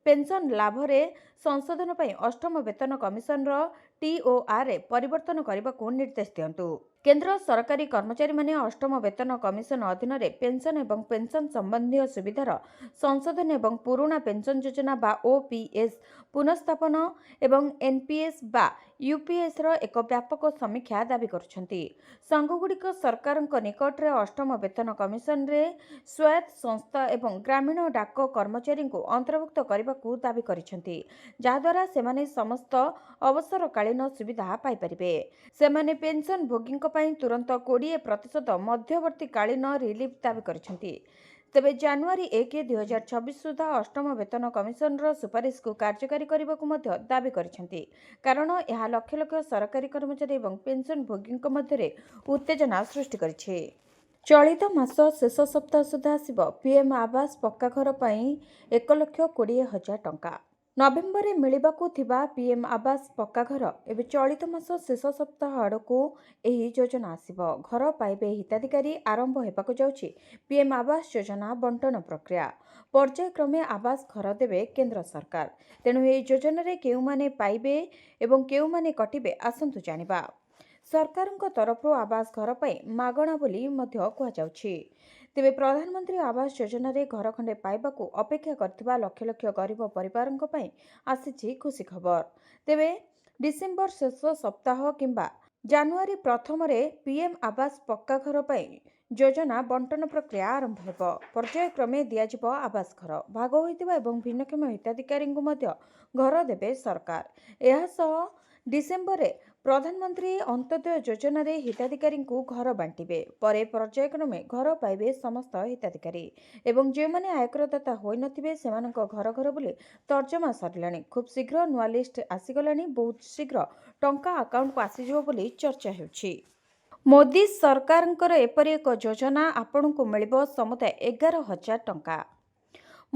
ପେନ୍ସନ ଲାଭରେ ସଂଶୋଧନ ପାଇଁ ଅଷ୍ଟମ ବେତନ କମିଶନର TORରେ ପରିବର୍ତ୍ତନ କରିବାକୁ ନିର୍ଦ୍ଦେଶ ଦିଅନ୍ତୁ। କେନ୍ଦ୍ର ସରକାରୀ କର୍ମଚାରୀମାନେ ଅଷ୍ଟମ ବେତନ କମିଶନ ଅଧୀନରେ ପେନ୍ସନ ଏବଂ ପେନ୍ସନ ସମ୍ବନ୍ଧୀୟ ସୁବିଧାର ସଂଶୋଧନ ଏବଂ ପୁରୁଣା ପେନ୍ସନ ଯୋଜନା ବା OPS ପୁନଃସ୍ଥାପନ ଏବଂ NPS ବା UPSର ଏକ ବ୍ୟାପକ ସମୀକ୍ଷା ଦାବି କରୁଛନ୍ତି। ସଂଘଗୁଡ଼ିକ ସରକାରଙ୍କ ନିକଟରେ ଅଷ୍ଟମ ବେତନ କମିଶନରେ ସ୍ୱାୟତ୍ତ ସଂସ୍ଥା ଏବଂ ଗ୍ରାମୀଣ ଡାକ କର୍ମଚାରୀଙ୍କୁ ଅନ୍ତର୍ଭୁକ୍ତ କରିବାକୁ ଦାବି କରିଛନ୍ତି, ଯାହାଦ୍ୱାରା ସେମାନେ ସମସ୍ତ ଅବସରକାଳୀନ ସୁବିଧା ପାଇପାରିବେ। ସେମାନେ ପେନ୍ସନ ଭୋଗୀଙ୍କ ପାଇଁ ତୁରନ୍ତ 20% ମଧ୍ୟବର୍ତ୍ତୀକାଳୀନ ରିଲିଫ ଦାବି କରିଛନ୍ତି। ତେବେ ଜାନୁଆରୀ 1, 2026 ସୁଦ୍ଧା ଅଷ୍ଟମ ବେତନ କମିଶନର ସୁପାରିଶକୁ କାର୍ଯ୍ୟକାରୀ କରିବାକୁ ମଧ୍ୟ ଦାବି କରିଛନ୍ତି, କାରଣ ଏହା ଲକ୍ଷ ଲକ୍ଷ ସରକାରୀ କର୍ମଚାରୀ ଏବଂ ପେନ୍ସନ ଭୋଗୀଙ୍କ ମଧ୍ୟରେ ଉତ୍ତେଜନା ସୃଷ୍ଟି କରିଛି। ଚଳିତ ମାସ ଶେଷ ସପ୍ତାହ ସୁଦ୍ଧା ଆସିବ ପିଏମ୍ ଆବାସ ପକ୍କା ଘର ପାଇଁ 1,20,000 ଟଙ୍କା। ନଭେମ୍ବରରେ ମିଳିବାକୁ ଥିବା ପିଏମ୍ ଆବାସ ପକ୍କା ଘର ଏବେ ଚଳିତ ମାସ ଶେଷ ସପ୍ତାହ ଆଡ଼କୁ ଏହି ଯୋଜନା ଆସିବ। ଘର ପାଇବେ ହିତାଧିକାରୀ। ଆରମ୍ଭ ହେବାକୁ ଯାଉଛି ପିଏମ୍ ଆବାସ ଯୋଜନା ବଣ୍ଟନ ପ୍ରକ୍ରିୟା। ପର୍ଯ୍ୟାୟକ୍ରମେ ଆବାସ ଘର ଦେବେ କେନ୍ଦ୍ର ସରକାର। ତେଣୁ ଏହି ଯୋଜନାରେ କେଉଁମାନେ ପାଇବେ ଏବଂ କେଉଁମାନେ କଟିବେ ଆସନ୍ତୁ ଜାଣିବା। ସରକାରଙ୍କ ତରଫରୁ ଆବାସ ଘର ପାଇଁ ମାଗଣା ବୋଲି ମଧ୍ୟ କୁହାଯାଉଛି। ତେବେ ପ୍ରଧାନମନ୍ତ୍ରୀ ଆବାସ ଯୋଜନାରେ ଘର ଖଣ୍ଡେ ପାଇବାକୁ ଅପେକ୍ଷା କରିଥିବା ଲକ୍ଷ ଲକ୍ଷ ଗରିବ ପରିବାରଙ୍କ ପାଇଁ ଆସିଛି ଖୁସି ଖବର। ତେବେ ଡିସେମ୍ବର ଶେଷ ସପ୍ତାହ କିମ୍ବା ଜାନୁଆରୀ ପ୍ରଥମରେ ପିଏମ୍ ଆବାସ ପକ୍କା ଘର ପାଇଁ ଯୋଜନା ବଣ୍ଟନ ପ୍ରକ୍ରିୟା ଆରମ୍ଭ ହେବ। ପର୍ଯ୍ୟାୟକ୍ରମେ ଦିଆଯିବ ଆବାସ ଘର। ଭାଗ ହୋଇଥିବା ଏବଂ ଭିନ୍ନକ୍ଷମ ହିତାଧିକାରୀଙ୍କୁ ମଧ୍ୟ ଘର ଦେବେ ସରକାର। ଏହାସହ ଡିସେମ୍ବରରେ ପ୍ରଧାନମନ୍ତ୍ରୀ ଅନ୍ତୋଦୟ ଯୋଜନାରେ ହିତାଧିକାରୀଙ୍କୁ ଘର ବାଣ୍ଟିବେ। ପରେ ପର୍ଯ୍ୟାୟକ୍ରମେ ଘର ପାଇବେ ସମସ୍ତ ହିତାଧିକାରୀ ଏବଂ ଯେଉଁମାନେ ଆୟକରଦାତା ହୋଇନଥିବେ ସେମାନଙ୍କ ଘର ଘର ବୁଲି ତର୍ଜମା ସରିଲାଣି। ଖୁବ୍ ଶୀଘ୍ର ନୂଆ ଲିଷ୍ଟ ଆସିଗଲାଣି। ବହୁତ ଶୀଘ୍ର ଟଙ୍କା ଆକାଉଣ୍ଟକୁ ଆସିଯିବ ବୋଲି ଚର୍ଚ୍ଚା ହେଉଛି। ମୋଦି ସରକାରଙ୍କର ଏପରି ଏକ ଯୋଜନା ଆପଣଙ୍କୁ ମିଳିବ ସମୁଦାୟ 11,000 ଟଙ୍କା।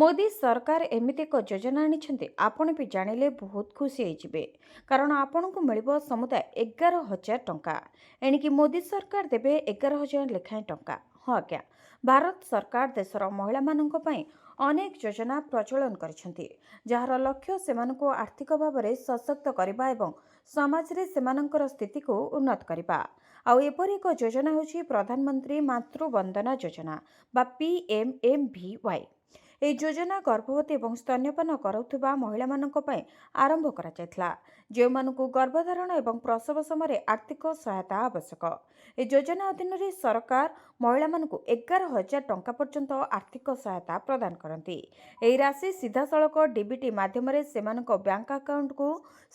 ମୋଦି ସରକାର ଏମିତି ଏକ ଯୋଜନା ଆଣିଛନ୍ତି ଆପଣ ବି ଜାଣିଲେ ବହୁତ ଖୁସି ହେଇଯିବେ। କାରଣ ଆପଣଙ୍କୁ ମିଳିବ ସମୁଦାୟ 11,000 ଟଙ୍କା। ଏଣିକି ମୋଦି ସରକାର ଦେବେ 11,000 ଲେଖାଏଁ ଟଙ୍କା। ହଁ ଆଜ୍ଞା, ଭାରତ ସରକାର ଦେଶର ମହିଳାମାନଙ୍କ ପାଇଁ ଅନେକ ଯୋଜନା ପ୍ରଚଳନ କରିଛନ୍ତି, ଯାହାର ଲକ୍ଷ୍ୟ ସେମାନଙ୍କୁ ଆର୍ଥିକ ଭାବରେ ସଶକ୍ତ କରିବା ଏବଂ ସମାଜରେ ସେମାନଙ୍କର ସ୍ଥିତିକୁ ଉନ୍ନତ କରିବା। ଆଉ ଏପରି ଏକ ଯୋଜନା ହେଉଛି ପ୍ରଧାନମନ୍ତ୍ରୀ ମାତୃବନ୍ଦନା ଯୋଜନା ବା PMMVY। ଏହି ଯୋଜନା ଗର୍ଭବତୀ ଏବଂ ସ୍ତନ୍ୟପାନ କରୁଥିବା ମହିଳାମାନଙ୍କ ପାଇଁ ଆରମ୍ଭ କରାଯାଇଥିଲା, ଯେଉଁମାନଙ୍କୁ ଗର୍ଭଧାରଣ ଏବଂ ପ୍ରସବ ସମୟରେ ଆର୍ଥିକ ସହାୟତା ଆବଶ୍ୟକ। ଏହି ଯୋଜନା ଅଧୀନରେ ସରକାର ମହିଳାମାନଙ୍କୁ 11,000 ଟଙ୍କା ପର୍ଯ୍ୟନ୍ତ ଆର୍ଥିକ ସହାୟତା ପ୍ରଦାନ କରନ୍ତି। ଏହି ରାଶି ସିଧାସଳଖ DBT ମାଧ୍ୟମରେ ସେମାନଙ୍କ ବ୍ୟାଙ୍କ ଆକାଉଣ୍ଟକୁ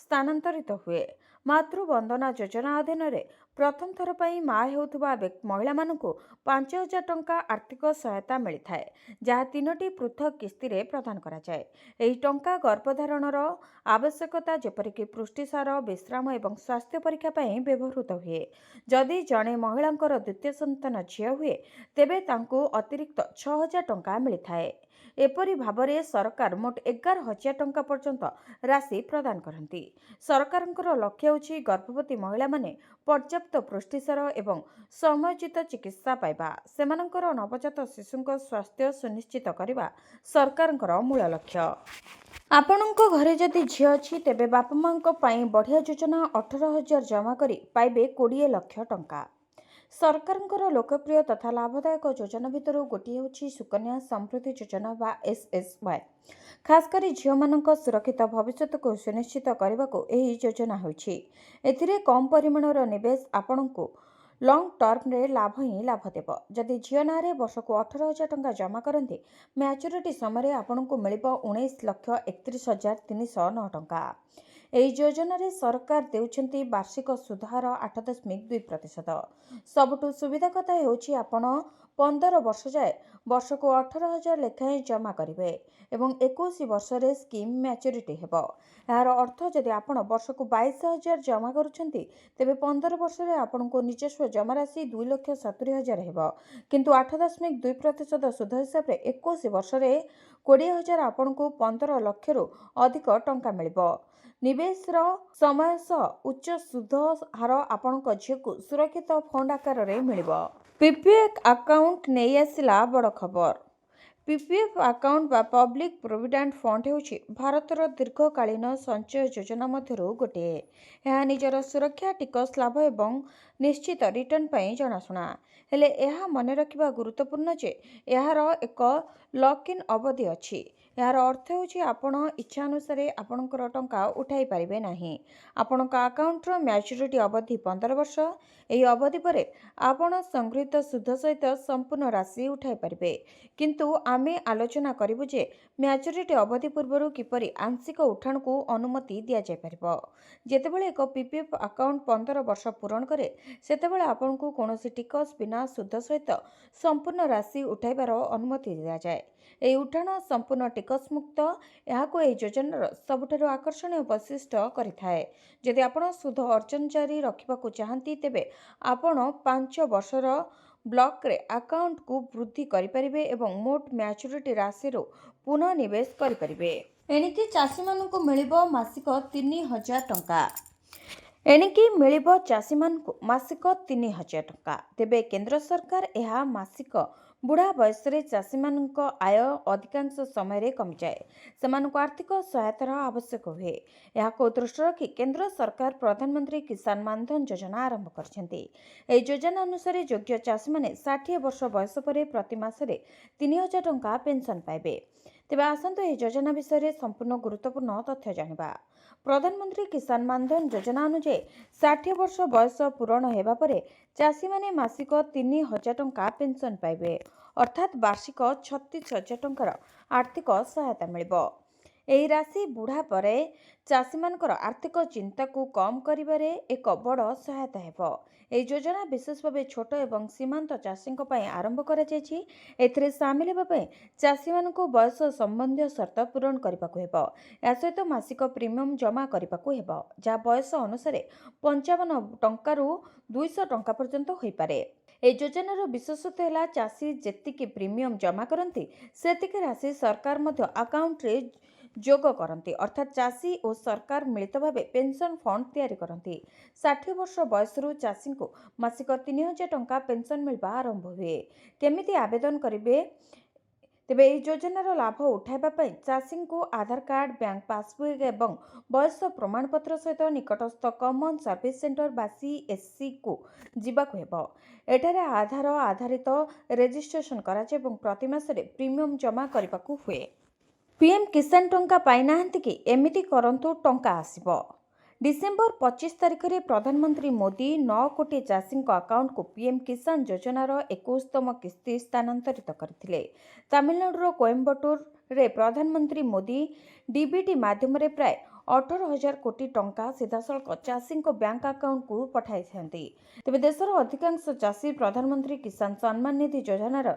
ସ୍ଥାନାନ୍ତରିତ ହୁଏ। ମାତୃବନ୍ଦନା ଯୋଜନା ଅଧୀନରେ ପ୍ରଥମ ଥର ପାଇଁ ମା ହେଉଥିବା ମହିଳାମାନଙ୍କୁ 5,000 ଟଙ୍କା ଆର୍ଥିକ ସହାୟତା ମିଳିଥାଏ, ଯାହା 3ଟି ପୃଥକ କିସ୍ତିରେ ପ୍ରଦାନ କରାଯାଏ। ଏହି ଟଙ୍କା ଗର୍ଭଧାରଣର ଆବଶ୍ୟକତା ଯେପରିକି ପୁଷ୍ଟିସାର, ବିଶ୍ରାମ ଏବଂ ସ୍ୱାସ୍ଥ୍ୟ ପରୀକ୍ଷା ପାଇଁ ବ୍ୟବହୃତ ହୁଏ। ଯଦି ଜଣେ ମହିଳାଙ୍କର ଦ୍ୱିତୀୟ ସନ୍ତାନ ଝିଅ ହୁଏ ତେବେ ତାଙ୍କୁ ଅତିରିକ୍ତ 6,000 ଟଙ୍କା ମିଳିଥାଏ। ଏପରି ଭାବରେ ସରକାର ମୋଟ 11,000 ଟଙ୍କା ପର୍ଯ୍ୟନ୍ତ ରାଶି ପ୍ରଦାନ କରନ୍ତି। ସରକାରଙ୍କର ଲକ୍ଷ୍ୟ ହେଉଛି ଗର୍ଭବତୀ ମହିଳାମାନେ ପର୍ଯ୍ୟାପ୍ତ ପୁଷ୍ଟିସାର ଏବଂ ସମୟୋଚିତ ଚିକିତ୍ସା ପାଇବା। ସେମାନଙ୍କର ନବଜାତ ଶିଶୁଙ୍କ ସ୍ୱାସ୍ଥ୍ୟ ସୁନିଶ୍ଚିତ କରିବା ସରକାରଙ୍କର ମୂଳ ଲକ୍ଷ୍ୟ। ଆପଣଙ୍କ ଘରେ ଯଦି ଝିଅ ଅଛି ତେବେ ବାପା ମାଙ୍କ ପାଇଁ ବଢ଼ିଆ ଯୋଜନା 18,000 ଜମା କରି ପାଇବେ 20 ଲକ୍ଷ ଟଙ୍କା। ସରକାରଙ୍କର ଲୋକପ୍ରିୟ ତଥା ଲାଭଦାୟକ ଯୋଜନା ଭିତରୁ ଗୋଟିଏ ହେଉଛି ସୁକନ୍ୟା ସମୃଦ୍ଧି ଯୋଜନା ବା SSY। ଖାସ୍ କରି ଝିଅମାନଙ୍କ ସୁରକ୍ଷିତ ଭବିଷ୍ୟତକୁ ସୁନିଶ୍ଚିତ କରିବାକୁ ଏହି ଯୋଜନା ହେଉଛି। ଏଥିରେ କମ୍ ପରିମାଣର ନିବେଶ ଆପଣଙ୍କୁ ଲଙ୍ଗ୍ ଟର୍ମରେ ଲାଭ ଦେବ। ଯଦି ଝିଅ ନାଁରେ ବର୍ଷକୁ 18,000 ଟଙ୍କା ଜମା କରନ୍ତି, ମ୍ୟାଚୁରିଟି ସମୟରେ ଆପଣଙ୍କୁ ମିଳିବ 19,31,309 ଟଙ୍କା। ଏହି ଯୋଜନାରେ ସରକାର ଦେଉଛନ୍ତି ବାର୍ଷିକ ସୁଧ ହାର 8.2%। ସବୁଠୁ ସୁବିଧା କଥା ହେଉଛି ଆପଣ 15 ବର୍ଷ ଯାଏ ବର୍ଷକୁ 18,000 ଲେଖାଏଁ ଜମା କରିବେ ଏବଂ 21 ବର୍ଷରେ ସ୍କିମ୍ ମ୍ୟାଚୁରିଟି ହେବ। ଏହାର ଅର୍ଥ ଯଦି ଆପଣ ବର୍ଷକୁ 22,000 ଜମା କରୁଛନ୍ତି ତେବେ 15 ବର୍ଷରେ ଆପଣଙ୍କୁ ନିଜସ୍ୱ ଜମାରାଶି 2,70,000 ହେବ, କିନ୍ତୁ 8.2% ସୁଧ ହିସାବରେ 21 ବର୍ଷରେ 20,000 ଆପଣଙ୍କୁ 15 ଲକ୍ଷରୁ ଅଧିକ ଟଙ୍କା ମିଳିବ। ନିବେଶର ସମୟ ସହ ଉଚ୍ଚ ସୁଧ ହାର ଆପଣଙ୍କ ଝିଅକୁ ସୁରକ୍ଷିତ ଫଣ୍ଡ ଆକାରରେ ମିଳିବ। PPF ଆକାଉଣ୍ଟ ନେଇ ଆସିଲା ବଡ଼ ଖବର। PPF ଆକାଉଣ୍ଟ ବା ପବ୍ଲିକ୍ ପ୍ରୋଭିଡେଣ୍ଟ ଫଣ୍ଡ ହେଉଛି ଭାରତର ଦୀର୍ଘକାଳୀନ ସଞ୍ଚୟ ଯୋଜନା ମଧ୍ୟରୁ ଗୋଟିଏ। ଏହା ନିଜର ସୁରକ୍ଷା, ଟିକସ ଲାଭ ଏବଂ ନିଶ୍ଚିତ ରିଟର୍ଣ୍ଣ ପାଇଁ ଜଣାଶୁଣା। ହେଲେ ଏହା ମନେ ରଖିବା ଗୁରୁତ୍ୱପୂର୍ଣ୍ଣ ଯେ ଏହାର ଏକ ଲକ୍-ଇନ୍ ଅବଧି ଅଛି। ଏହାର ଅର୍ଥ ହେଉଛି ଆପଣ ଇଚ୍ଛା ଅନୁସାରେ ଆପଣଙ୍କର ଟଙ୍କା ଉଠାଇ ପାରିବେ ନାହିଁ। ଆପଣଙ୍କ ଆକାଉଣ୍ଟର ମ୍ୟାଚୁରିଟି ଅବଧି 15 ବର୍ଷ। ଏହି ଅବଧି ପରେ ଆପଣ ସଂଗୃହୀତ ସୁଧ ସହିତ ସମ୍ପୂର୍ଣ୍ଣ ରାଶି ଉଠାଇ ପାରିବେ। କିନ୍ତୁ ଆମେ ଆଲୋଚନା କରିବୁ ଯେ ମ୍ୟାଚୁରିଟି ଅବଧି ପୂର୍ବରୁ କିପରି ଆଂଶିକ ଉଠାଣକୁ ଅନୁମତି ଦିଆଯାଇପାରିବ। ଯେତେବେଳେ ଏକ PPF ଆକାଉଣ୍ଟ 15 ବର୍ଷ ପୂରଣ କରେ ସେତେବେଳେ ଆପଣଙ୍କୁ କୌଣସି ଟିକସ ବିନା ସୁଧ ସହିତ ସମ୍ପୂର୍ଣ୍ଣ ରାଶି ଉଠାଇବାର ଅନୁମତି ଦିଆଯାଏ। ଏହି ଉଠାଣ ସମ୍ପୂର୍ଣ୍ଣ ଟିକସ ମୁକ୍ତ। ଏହାକୁ ଏହି ଯୋଜନାର ସବୁଠାରୁ ଆକର୍ଷଣୀୟ ବୈଶିଷ୍ଟ୍ୟ କରିଥାଏ। ଯଦି ଆପଣ ସୁଧ ଅର୍ଜନ ଜାରି ରଖିବାକୁ ଚାହାନ୍ତି ତେବେ ଆପଣ 5 ବର୍ଷର ବ୍ଲକ୍ରେ ଆକାଉଣ୍ଟକୁ ବୃଦ୍ଧି କରିପାରିବେ ଏବଂ ମୋଟ ମ୍ୟାଚୁରିଟି ରାଶିରୁ ପୁନଃ ନିବେଶ କରିପାରିବେ। ଏଣିକି ଚାଷୀମାନଙ୍କୁ ମିଳିବ ମାସିକ 3,000 ଟଙ୍କା। ତେବେ କେନ୍ଦ୍ର ସରକାର ଏହା ମାସିକ ବୁଢ଼ା ବୟସରେ ଚାଷୀମାନଙ୍କ ଆୟ ଅଧିକାଂଶ ସମୟରେ କମିଯାଏ। ସେମାନଙ୍କୁ ଆର୍ଥିକ ସହାୟତାର ଆବଶ୍ୟକ ହୁଏ। ଏହାକୁ ଦୃଷ୍ଟିରେ ରଖି କେନ୍ଦ୍ର ସରକାର ପ୍ରଧାନମନ୍ତ୍ରୀ କିଷାନ ମାନଧନ ଯୋଜନା ଆରମ୍ଭ କରିଛନ୍ତି। ଏହି ଯୋଜନା ଅନୁସାରେ ଯୋଗ୍ୟ ଚାଷୀମାନେ 60 ବର୍ଷ ବୟସ ପରେ ପ୍ରତି ମାସରେ 3,000 ଟଙ୍କା ପେନ୍ସନ୍ ପାଇବେ। ତେବେ ଆସନ୍ତୁ ଏହି ଯୋଜନା ବିଷୟରେ ସମ୍ପୂର୍ଣ୍ଣ ଗୁରୁତ୍ୱପୂର୍ଣ୍ଣ ତଥ୍ୟ ଜାଣିବା। ପ୍ରଧାନମନ୍ତ୍ରୀ କିଷାନ ମାନଧନ ଯୋଜନା ଅନୁଯାୟୀ 60 ବର୍ଷ ବୟସ ପୂରଣ ହେବା ପରେ ଚାଷୀମାନେ ମାସିକ 3,000 ଟଙ୍କା ପେନ୍ସନ୍ ପାଇବେ, ଅର୍ଥାତ୍ ବାର୍ଷିକ 36,000 ଟଙ୍କାର ଆର୍ଥିକ ସହାୟତା ମିଳିବ। ଏହି ରାଶି ବୁଢ଼ା ପରେ ଚାଷୀମାନଙ୍କର ଆର୍ଥିକ ଚିନ୍ତାକୁ କମ୍ କରିବାରେ ଏକ ବଡ଼ ସହାୟତା ହେବ। ଏହି ଯୋଜନା ବିଶେଷ ଭାବେ ଛୋଟ ଏବଂ ସୀମାନ୍ତ ଚାଷୀଙ୍କ ପାଇଁ ଆରମ୍ଭ କରାଯାଇଛି। ଏଥିରେ ସାମିଲ ହେବା ପାଇଁ ଚାଷୀମାନଙ୍କୁ ବୟସ ସମ୍ବନ୍ଧୀୟ ସର୍ତ୍ତ ପୂରଣ କରିବାକୁ ହେବ। ଏହା ସହିତ ମାସିକ ପ୍ରିମିୟମ ଜମା କରିବାକୁ ହେବ, ଯାହା ବୟସ ଅନୁସାରେ 55 ଟଙ୍କାରୁ 200 ଟଙ୍କା ପର୍ଯ୍ୟନ୍ତ ହୋଇପାରେ। ଏହି ଯୋଜନାର ବିଶେଷତ୍ୱ ହେଲା ଚାଷୀ ଯେତିକି ପ୍ରିମିୟମ ଜମା କରନ୍ତି ସେତିକି ରାଶି ସରକାର ମଧ୍ୟ ଆକାଉଣ୍ଟରେ ଯୋଗ କରନ୍ତି, ଅର୍ଥାତ୍ ଚାଷୀ ଓ ସରକାର ମିଳିତ ଭାବେ ପେନସନ ଫଣ୍ଡ ତିଆରି କରନ୍ତି। 60 ବର୍ଷ ବୟସରୁ ଚାଷୀଙ୍କୁ ମାସିକ 3000 ଟଙ୍କା ପେନସନ ମିଳିବା ଆରମ୍ଭ ହୁଏ। କେମିତି ଆବେଦନ କରିବେ? ତେବେ ଏହି ଯୋଜନାର ଲାଭ ଉଠାଇବା ପାଇଁ ଚାଷୀଙ୍କୁ ଆଧାର କାର୍ଡ, ବ୍ୟାଙ୍କ ପାସବୁକ୍ ଏବଂ ବୟସ ପ୍ରମାଣପତ୍ର ସହିତ ନିକଟସ୍ଥ କମନ ସର୍ଭିସ ସେଣ୍ଟର ବା CSCକୁ ଯିବାକୁ ହେବ। ଏଠାରେ ଆଧାର ଆଧାରିତ ରେଜିଷ୍ଟ୍ରେସନ କରାଯାଏ ଏବଂ ପ୍ରତି ମାସରେ ପ୍ରିମିୟମ ଜମା କରିବାକୁ ହୁଏ। PM କିଷାନ ଟଙ୍କା ପାଇନାହାନ୍ତି କି? ଏମିତି କରନ୍ତୁ, ଟଙ୍କା ଆସିବ। ଡିସେମ୍ବର 25 ତାରିଖରେ ପ୍ରଧାନମନ୍ତ୍ରୀ ମୋଦି 9 କୋଟି ଚାଷୀଙ୍କ ଆକାଉଣ୍ଟକୁ PM କିଷାନ ଯୋଜନାର 21ତମ କିସ୍ତି ସ୍ଥାନାନ୍ତରିତ କରିଥିଲେ। ତାମିଲନାଡୁର କୋଏମ୍ବାଟୁରରେ ପ୍ରଧାନମନ୍ତ୍ରୀ ମୋଦି DBT ମାଧ୍ୟମରେ ପ୍ରାୟ 18,000 କୋଟି ଟଙ୍କା ସିଧାସଳଖ ଚାଷୀଙ୍କ ବ୍ୟାଙ୍କ ଆକାଉଣ୍ଟକୁ ପଠାଇଥାନ୍ତି। ତେବେ ଦେଶର ଅଧିକାଂଶ ଚାଷୀ ପ୍ରଧାନମନ୍ତ୍ରୀ କିଷାନ ସମ୍ମାନ ନିଧି ଯୋଜନାର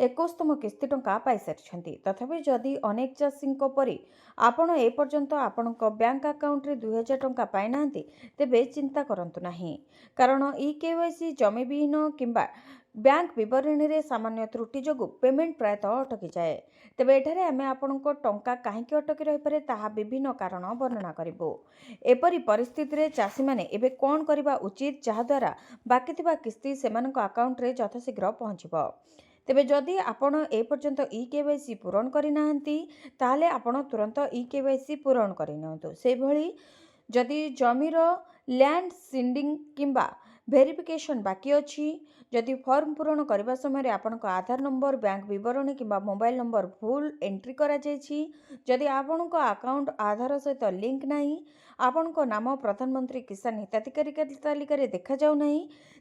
21ତମ କିସ୍ତି ଟଙ୍କା ପାଇସାରିଛନ୍ତି। ତଥାପି ଯଦି ଅନେକ ଚାଷୀଙ୍କ ପରି ଆପଣ ଏପର୍ଯ୍ୟନ୍ତ ଆପଣଙ୍କ ବ୍ୟାଙ୍କ ଆକାଉଣ୍ଟରେ 2,000 ଟଙ୍କା ପାଇନାହାନ୍ତି, ତେବେ ଚିନ୍ତା କରନ୍ତୁ ନାହିଁ। କାରଣ eKYC ଜମିବିହୀନ କିମ୍ବା ବ୍ୟାଙ୍କ ବିବରଣୀରେ ସାମାନ୍ୟ ତ୍ରୁଟି ଯୋଗୁଁ ପେମେଣ୍ଟ ପ୍ରାୟତଃ ଅଟକିଯାଏ। ତେବେ ଏଠାରେ ଆମେ ଆପଣଙ୍କ ଟଙ୍କା କାହିଁକି ଅଟକି ରହିପାରେ ତାହା ବିଭିନ୍ନ କାରଣ ବର୍ଣ୍ଣନା କରିବୁ। ଏପରି ପରିସ୍ଥିତିରେ ଚାଷୀମାନେ ଏବେ କ'ଣ କରିବା ଉଚିତ, ଯାହାଦ୍ୱାରା ବାକି ଥିବା କିସ୍ତି ସେମାନଙ୍କ ଆକାଉଣ୍ଟରେ ଯଥାଶୀଘ୍ର ପହଞ୍ଚିବ। ତେବେ ଯଦି ଆପଣ ଏପର୍ଯ୍ୟନ୍ତ eKYC ପୂରଣ କରିନାହାନ୍ତି, ତାହେଲେ ଆପଣ ତୁରନ୍ତ eKYC ପୂରଣ କରିନିଅନ୍ତୁ। ସେହିଭଳି ଯଦି ଜମିର ଲ୍ୟାଣ୍ଡ ସିଡିଂ କିମ୍ବା ଭେରିଫିକେସନ ବାକି ଅଛି, ଯଦି ଫର୍ମ ପୂରଣ କରିବା ସମୟରେ ଆପଣଙ୍କ ଆଧାର ନମ୍ବର, ବ୍ୟାଙ୍କ ବିବରଣୀ କିମ୍ବା ମୋବାଇଲ ନମ୍ବର ଭୁଲ ଏଣ୍ଟ୍ରି କରାଯାଇଛି, ଯଦି ଆପଣଙ୍କ ଆକାଉଣ୍ଟ ଆଧାର ସହିତ ଲିଙ୍କ ନାହିଁ, ଆପଣଙ୍କ ନାମ ପ୍ରଧାନମନ୍ତ୍ରୀ କିଷାନ ହିତାଧିକାରୀ ତାଲିକାରେ ଦେଖାଯାଉନାହିଁ,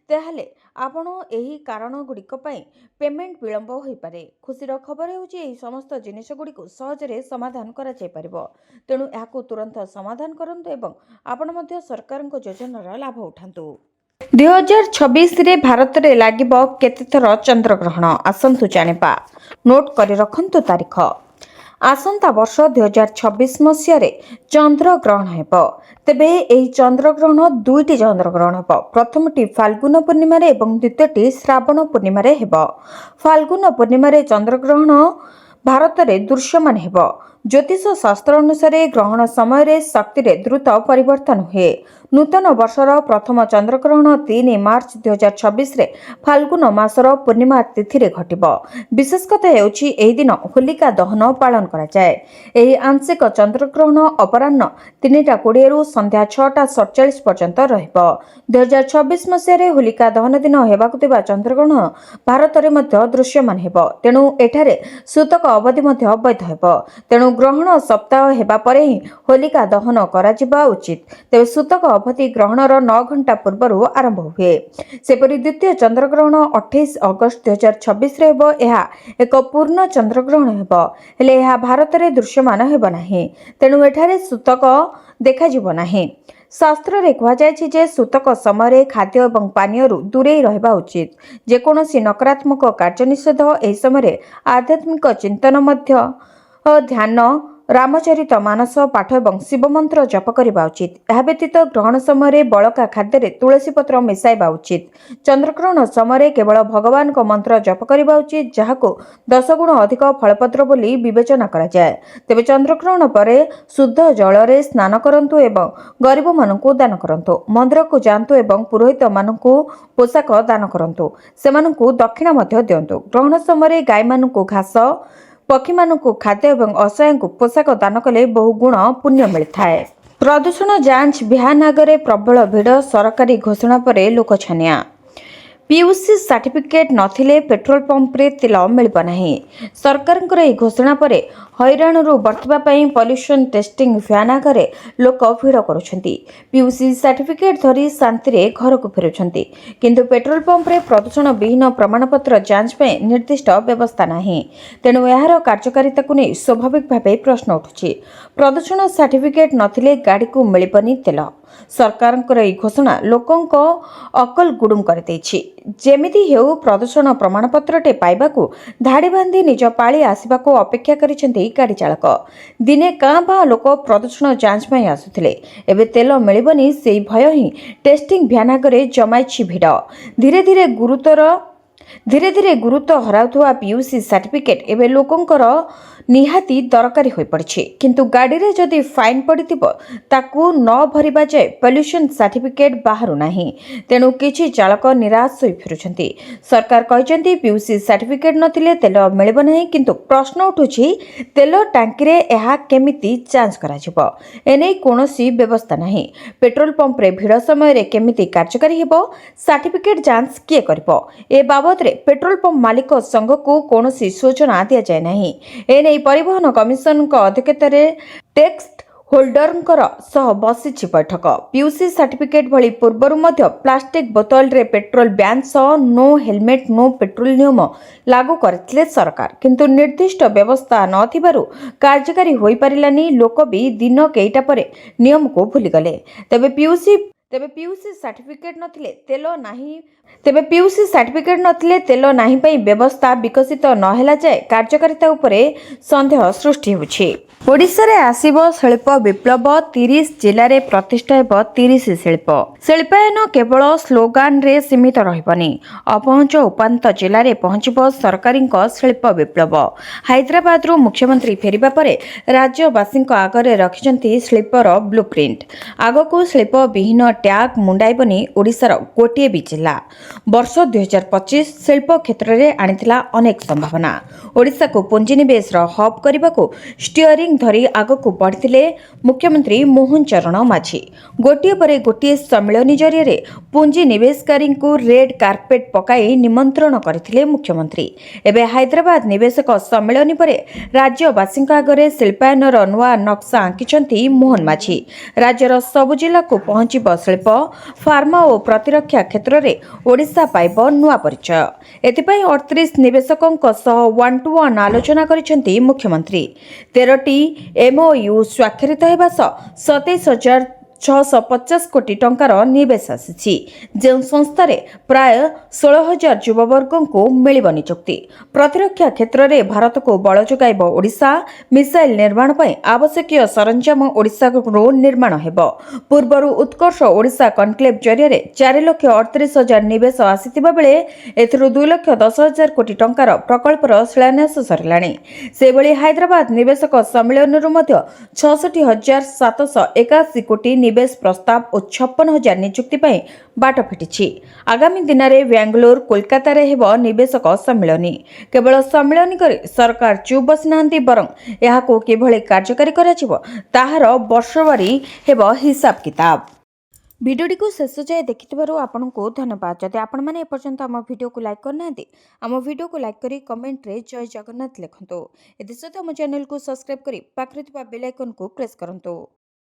ତାହେଲେ ଆପଣ ଏହି କାରଣଗୁଡ଼ିକ ପାଇଁ ପେମେଣ୍ଟ ବିଳମ୍ବ ହୋଇପାରେ। ଖୁସିର ଖବର ହେଉଛି ଏହି ସମସ୍ତ ଜିନିଷଗୁଡ଼ିକୁ ସହଜରେ ସମାଧାନ କରାଯାଇପାରିବ। ତେଣୁ ଏହାକୁ ତୁରନ୍ତ ସମାଧାନ କରନ୍ତୁ ଏବଂ ଆପଣ ମଧ୍ୟ ସରକାରଙ୍କ ଯୋଜନାର ଲାଭ ଉଠାନ୍ତୁ। 2026ରେ ଭାରତରେ ଲାଗିବ କେତେଥର ଚନ୍ଦ୍ରଗ୍ରହଣ? ଆସନ୍ତୁ ଜାଣିବା। ନୋଟ୍ କରି ରଖନ୍ତୁ ତାରିଖ। ଆସନ୍ତା ବର୍ଷ 2026 ମସିହାରେ ଚନ୍ଦ୍ରଗ୍ରହଣ ହେବ। ତେବେ ଏହି ଚନ୍ଦ୍ରଗ୍ରହଣ ଦୁଇଟି ଚନ୍ଦ୍ରଗ୍ରହଣ ହେବ। ପ୍ରଥମଟି ଫାଲ୍ଗୁନ ପୂର୍ଣ୍ଣିମାରେ ଏବଂ ଦ୍ୱିତୀୟଟି ଶ୍ରାବଣ ପୂର୍ଣ୍ଣିମାରେ ହେବ। ଫାଲ୍ଗୁନ ପୂର୍ଣ୍ଣିମାରେ ଚନ୍ଦ୍ରଗ୍ରହଣ ଭାରତରେ ଦୃଶ୍ୟମାନ ହେବ। ଜ୍ୟୋତିଷ ଶାସ୍ତ୍ର ଅନୁସାରେ ଗ୍ରହଣ ସମୟରେ ଶକ୍ତିରେ ଦ୍ରୁତ ପରିବର୍ତ୍ତନ ହୁଏ। ନୂତନ ବର୍ଷର ପ୍ରଥମ ଚନ୍ଦ୍ରଗ୍ରହଣ 3 ମାର୍ଚ୍ଚ 2026ରେ ଫାଲ୍ଗୁନ ମାସର ପୂର୍ଣ୍ଣିମା ତିଥିରେ ଘଟିବ। ବିଶେଷ କଥା ହେଉଛି ଏହି ଦିନ ହୋଲିକା ଦହନ ପାଳନ କରାଯାଏ। ଏହି ଆଂଶିକ ଚନ୍ଦ୍ରଗ୍ରହଣ ଅପରାହ୍ନ 3:20ରୁ ସନ୍ଧ୍ୟା 6:47 ପର୍ଯ୍ୟନ୍ତ ରହିବ। 2026 ମସିହାରେ ହୋଲିକା ଦହନ ଦିନ ହେବାକୁ ଥିବା ଚନ୍ଦ୍ରଗ୍ରହଣ ଭାରତରେ ମଧ୍ୟ ଦୃଶ୍ୟମାନ ହେବ। ତେଣୁ ଏଠାରେ ସୂତକ ଅବଧି ମଧ୍ୟ ବୈଧ ହେବ। ତେଣୁ ଗ୍ରହଣ ସପ୍ତାହ ହେବା ପରେ ହିଁ ହୋଲିକା ଦହନ କରାଯିବା ଉଚିତ। ତେବେ ସୂତକ ଅବଧି ଗ୍ରହଣର 9 ଘଣ୍ଟା ପୂର୍ବରୁ ଆରମ୍ଭ ହୁଏ। ସେପରି ଦ୍ୱିତୀୟ ଚନ୍ଦ୍ରଗ୍ରହଣ 28 ଅଗଷ୍ଟ 2026ରେ ହେବ। ଏହା ଏକ ପୂର୍ଣ୍ଣ ଚନ୍ଦ୍ରଗ୍ରହଣ ହେବ, ହେଲେ ଏହା ଭାରତରେ ଦୃଶ୍ୟମାନ ହେବ ନାହିଁ। ତେଣୁ ଏଠାରେ ସୂତକ ଦେଖାଯିବ ନାହିଁ। ଶାସ୍ତ୍ରରେ କୁହାଯାଇଛି ଯେ ସୂତକ ସମୟରେ ଖାଦ୍ୟ ଏବଂ ପାନୀୟରୁ ଦୂରେଇ ରହିବା ଉଚିତ। ଯେକୌଣସି ନକାରାତ୍ମକ କାର୍ଯ୍ୟ ନିଷେଧ। ଏହି ସମୟରେ ଆଧ୍ୟାତ୍ମିକ ଚିନ୍ତନ ମଧ୍ୟ, ଧ୍ୟାନ, ରାମଚରିତ ମାନସ ପାଠ ଏବଂ ଶିବମନ୍ତ୍ର ଜପ କରିବା ଉଚିତ। ଏହା ବ୍ୟତୀତ ଗ୍ରହଣ ସମୟରେ ବଳକା ଖାଦ୍ୟରେ ତୁଳସୀ ପତ୍ର ମିଶାଇବା ଉଚିତ। ଚନ୍ଦ୍ରଗ୍ରହଣ ସମୟରେ କେବଳ ଭଗବାନଙ୍କ ମନ୍ତ୍ର ଜପ କରିବା ଉଚିତ, ଯାହାକୁ 10 ଗୁଣ ଅଧିକ ଫଳପ୍ରଦ ବୋଲି ବିବେଚନା କରାଯାଏ। ତେବେ ଚନ୍ଦ୍ରଗ୍ରହଣ ପରେ ଶୁଦ୍ଧ ଜଳରେ ସ୍ନାନ କରନ୍ତୁ ଏବଂ ଗରିବମାନଙ୍କୁ ଦାନ କରନ୍ତୁ। ମନ୍ଦିରକୁ ଯାଆନ୍ତୁ ଏବଂ ପୁରୋହିତମାନଙ୍କୁ ପୋଷାକ ଦାନ କରନ୍ତୁ। ସେମାନଙ୍କୁ ଦକ୍ଷିଣା ମଧ୍ୟ ଦିଅନ୍ତୁ। ଗ୍ରହଣ ସମୟରେ ଗାଈମାନଙ୍କୁ ଘାସ, ପକ୍ଷୀମାନଙ୍କୁ ଖାଦ୍ୟ ଏବଂ ଅସହାୟଙ୍କୁ ପୋଷାକ ଦାନ କଲେ ବହୁ ଗୁଣ ପୁଣ୍ୟ ମିଳିଥାଏ। ପ୍ରଦୂଷଣ ଯାଞ୍ଚ। ବିହାନ ଆଗରେ ପ୍ରବଳ ଭିଡ଼। ସରକାରୀ ଘୋଷଣା ପରେ ଲୋକଛାନିଆ। PUC ସାର୍ଟିଫିକେଟ୍ ନଥିଲେ ପେଟ୍ରୋଲ ପମ୍ପରେ ତେଲ ମିଳିବ ନାହିଁ। ସରକାରଙ୍କର ଏହି ଘୋଷଣା ପରେ ହଇରାଣରୁ ବର୍ତ୍ତିବା ପାଇଁ ପଲ୍ୟୁସନ ଟେଷ୍ଟିଂ ଭ୍ୟାନ୍ ଆଗରେ ଲୋକ ଭିଡ଼ କରୁଛନ୍ତି। ପିୟୁସି ସାର୍ଟିଫିକେଟ୍ ଧରି ଶାନ୍ତିରେ ଘରକୁ ଫେରୁଛନ୍ତି। କିନ୍ତୁ ପେଟ୍ରୋଲ ପମ୍ପରେ ପ୍ରଦୂଷଣ ବିହୀନ ପ୍ରମାଣପତ୍ର ଯାଞ୍ଚ ପାଇଁ ନିର୍ଦ୍ଦିଷ୍ଟ ବ୍ୟବସ୍ଥା ନାହିଁ। ତେଣୁ ଏହାର କାର୍ଯ୍ୟକାରିତାକୁ ନେଇ ସ୍ୱାଭାବିକ ଭାବେ ପ୍ରଶ୍ନ ଉଠୁଛି। ପ୍ରଦୂଷଣ ସାର୍ଟିଫିକେଟ୍ ନଥିଲେ ଗାଡ଼ିକୁ ମିଳିବନି ତେଲ। ସରକାରଙ୍କର ଏହି ଘୋଷଣା ଲୋକଙ୍କ ଅକଲ ଗୁଡୁମ କରିଦେଇଛି। ଯେମିତି ହେଉ ପ୍ରଦୂଷଣ ପ୍ରମାଣପତ୍ରଟେ ପାଇବାକୁ ଧାଡ଼ି ବାନ୍ଧି ନିଜ ପାଳି ଆସିବାକୁ ଅପେକ୍ଷା କରିଛନ୍ତି ଗାଡ଼ି ଚାଳକ। ଦିନେ କାଁ ଭାଁ ଲୋକ ପ୍ରଦୂଷଣ ଯାଞ୍ଚ ପାଇଁ ଆସୁଥିଲେ। ଏବେ ତେଲ ମିଳିବନି ସେହି ଭୟ ହିଁ ଟେଷ୍ଟିଂ ଭ୍ୟାନ୍ ଆଗରେ ଜମାଇଛି ଭିଡ଼। ଧୀରେ ଧୀରେ ଗୁରୁତ୍ୱ ହରାଉଥିବା ପିୟୁସି ସାର୍ଟିଫିକେଟ୍ ଏବେ ଲୋକଙ୍କର ନିହାତି ଦରକାରୀ ହୋଇପଡ଼ିଛି। କିନ୍ତୁ ଗାଡ଼ିରେ ଯଦି ଫାଇନ୍ ପଡ଼ିଥିବ ତାକୁ ନ ଭରିବା ଯାଏ ପଲ୍ୟୁସନ ସାର୍ଟିଫିକେଟ୍ ବାହାରୁ ନାହିଁ। ତେଣୁ କିଛି ଚାଳକ ନିରାଶ ହୋଇ ଫେରୁଛନ୍ତି। ସରକାର କହିଛନ୍ତି ପିୟୁସି ସାର୍ଟିଫିକେଟ୍ ନଥିଲେ ତେଲ ମିଳିବ ନାହିଁ। କିନ୍ତୁ ପ୍ରଶ୍ନ ଉଠୁଛି ତେଲ ଟାଙ୍କିରେ ଏହା କେମିତି ଯାଞ୍ଚ କରାଯିବ? ଏନେଇ କୌଣସି ବ୍ୟବସ୍ଥା ନାହିଁ। ପେଟ୍ରୋଲ ପମ୍ପରେ ଭିଡ଼ ସମୟରେ କେମିତି କାର୍ଯ୍ୟକାରୀ ହେବ? ସାର୍ଟିଫିକେଟ୍ ଯାଞ୍ଚ କିଏ କରିବ? ଏ ବାବଦରେ ପେଟ୍ରୋଲ ପମ୍ପ ମାଲିକ ସଂଘକୁ କୌଣସି ସୂଚନା ଦିଆଯାଏ ନାହିଁ। ଏନେଇ ପରିବହନ କମିଶନଙ୍କ ଅଧ୍ୟକ୍ଷତାରେ ଟେକ୍ସ ହୋଲ୍ଡରଙ୍କର ସହ ବସିଛି ବୈଠକ। ପିୟୁସି ସାର୍ଟିଫିକେଟ୍ ଭଳି ପୂର୍ବରୁ ମଧ୍ୟ ପ୍ଲାଷ୍ଟିକ୍ ବୋତଲରେ ପେଟ୍ରୋଲ ବ୍ୟାନ୍ ସହ ନୋ ହେଲମେଟ୍ ନୋ ପେଟ୍ରୋଲ ନିୟମ ଲାଗୁ କରିଥିଲେ ସରକାର। କିନ୍ତୁ ନିର୍ଦ୍ଦିଷ୍ଟ ବ୍ୟବସ୍ଥା ନ ଥିବାରୁ କାର୍ଯ୍ୟକାରୀ ହୋଇପାରିଲାନି। ଲୋକ ବି ଦିନ କେଇଟା ପରେ ନିୟମକୁ ଭୁଲିଗଲେ। ତେବେ ପିୟୁସି ସାର୍ଟିଫିକେଟ୍ ନଥିଲେ ତେଲ ନାହିଁ ପାଇଁ ବ୍ୟବସ୍ଥା ବିକଶିତ ନ ହେଲା ଯାଏ କାର୍ଯ୍ୟକାରିତା ଉପରେ ସନ୍ଦେହ ସୃଷ୍ଟି ହେଉଛି। ଓଡ଼ିଶାରେ ଆସିବ ଶିଳ୍ପ ବିପ୍ଳବ। 30 ଜିଲ୍ଲାରେ ପ୍ରତିଷ୍ଠା ହେବ 30 ଶିଳ୍ପ। ଶିଳ୍ପାୟନ କେବଳ ସ୍ଲୋଗାନରେ ସୀମିତ ରହିବନି। ଅପହଞ୍ଚ ଉପାନ୍ତ ଜିଲ୍ଲାରେ ପହଞ୍ଚିବ ସରକାରୀଙ୍କ ଶିଳ୍ପ ବିପ୍ଳବ। ହାଇଦ୍ରାବାଦରୁ ମୁଖ୍ୟମନ୍ତ୍ରୀ ଫେରିବା ପରେ ରାଜ୍ୟବାସୀଙ୍କ ଆଗରେ ରଖିଛନ୍ତି ଶିଳ୍ପର ବ୍ଲୁପ୍ରିଣ୍ଟ। ଆଗକୁ ଶିଳ୍ପ ବିହୀନ ଟ୍ୟାଗ ମୁଣ୍ଡାଇବନି ଓଡ଼ିଶାର ଗୋଟିଏ ବି ଜିଲ୍ଲା। ବର୍ଷ 2025 ଶିଳ୍ପ କ୍ଷେତ୍ରରେ ଆଣିଥିଲା ଅନେକ ସମ୍ଭାବନା। ଓଡ଼ିଶାକୁ ପୁଞ୍ଜିନିବେଶର ହବ୍ କରିବାକୁ ଷ୍ଟିଅରିଂ ଧରି ଆଗକୁ ବଢ଼ିଥିଲେ ମୁଖ୍ୟମନ୍ତ୍ରୀ ମୋହନ ଚରଣ ମାଝୀ। ଗୋଟିଏ ପରେ ଗୋଟିଏ ସମ୍ମିଳନୀ ଜରିଆରେ ପୁଞ୍ଜିନିବେଶକାରୀଙ୍କୁ ରେଡ୍ କାର୍ପେଟ୍ ପକାଇ ନିମନ୍ତ୍ରଣ କରିଥିଲେ ମୁଖ୍ୟମନ୍ତ୍ରୀ। ଏବେ ହାଇଦ୍ରାବାଦ ନିବେଶକ ସମ୍ମିଳନୀ ପରେ ରାଜ୍ୟବାସୀଙ୍କ ଆଗରେ ଶିଳ୍ପାୟନର ନୂଆ ନକ୍ସା ଆଙ୍କିଛନ୍ତି ମୋହନ ମାଝୀ। ରାଜ୍ୟର ସବୁ ଜିଲ୍ଲାକୁ ପହଞ୍ଚିବ ଶିଳ୍ପ, ଫାର୍ମା ଓ ପ୍ରତିରକ୍ଷା କ୍ଷେତ୍ରରେ ଓଡ଼ିଶା ପାଇବ ନୂଆ ପରିଚୟ। ଏଥିପାଇଁ 38 ନିବେଶକଙ୍କ ସହ 1-to-1 ଆଲୋଚନା କରିଛନ୍ତି ମୁଖ୍ୟମନ୍ତ୍ରୀ। 13ଟି MOU ସ୍ୱାକ୍ଷରିତ ହେବା ସହ 27,650 କୋଟି ଟଙ୍କାର ନିବେଶ ଆସିଛି। ଯେଉଁ ସଂସ୍ଥାରେ ପ୍ରାୟ 16,000 ଯୁବବର୍ଗଙ୍କୁ ମିଳିବ ନିଯୁକ୍ତି। ପ୍ରତିରକ୍ଷା କ୍ଷେତ୍ରରେ ଭାରତକୁ ବଳ ଯୋଗାଇବ ଓଡ଼ିଶା। ମିସାଇଲ ନିର୍ମାଣ ପାଇଁ ଆବଶ୍ୟକୀୟ ସରଞ୍ଜାମ ଓଡ଼ିଶାରୁ ନିର୍ମାଣ ହେବ। ପୂର୍ବରୁ ଉତ୍କର୍ଷ ଓଡ଼ିଶା କନକ୍ଲେଭ ଜରିଆରେ 4,38,000 ନିବେଶ ଆସିଥିବା ବେଳେ ଏଥିରୁ 2,10,000 କୋଟି ଟଙ୍କାର ପ୍ରକଳ୍ପର ଶିଳାନ୍ୟାସ ସରିଲାଣି। ସେହିଭଳି ହାଇଦ୍ରାବାଦ ନିବେଶକ ସମ୍ମିଳନୀରୁ ମଧ୍ୟ 66,781 କୋଟି ନିବେଶ ପ୍ରସ୍ତାବ ଓ 56,000 ନିଯୁକ୍ତି ପାଇଁ ବାଟ ଫିଟିଛି। ଆଗାମୀ ଦିନରେ ବାଙ୍ଗାଲୋର, କୋଲକାତାରେ ହେବ ନିବେଶକ ସମ୍ମିଳନୀ। କେବଳ ସମ୍ମିଳନୀ କରି ସରକାର ଚୁପ୍ ବସିନାହାନ୍ତି, ବରଂ ଏହାକୁ କିଭଳି କାର୍ଯ୍ୟକାରୀ କରାଯିବ ତାହାର ବର୍ଷବାରୀ ହେବ ହିସାବ କିତାବ। ଭିଡ଼ିଓଟିକୁ ଶେଷ ଯାଏ ଦେଖିଥିବାରୁ ଆପଣଙ୍କୁ ଧନ୍ୟବାଦ। ଯଦି ଆପଣମାନେ ଏପର୍ଯ୍ୟନ୍ତ ଆମ ଭିଡ଼ିଓକୁ ଲାଇକ୍ କରିନାହାନ୍ତି, ଆମ ଭିଡ଼ିଓକୁ ଲାଇକ୍ କରି କମେଣ୍ଟରେ ଜୟ ଜଗନ୍ନାଥ ଲେଖନ୍ତୁ। ଏଥିସହିତ ଆମ ଚ୍ୟାନେଲକୁ ସବସ୍କ୍ରାଇବ୍ କରି ପାଖରେ ଥିବା ବେଲ୍ ଆଇକନ୍କୁ ପ୍ରେସ୍ କରନ୍ତୁ।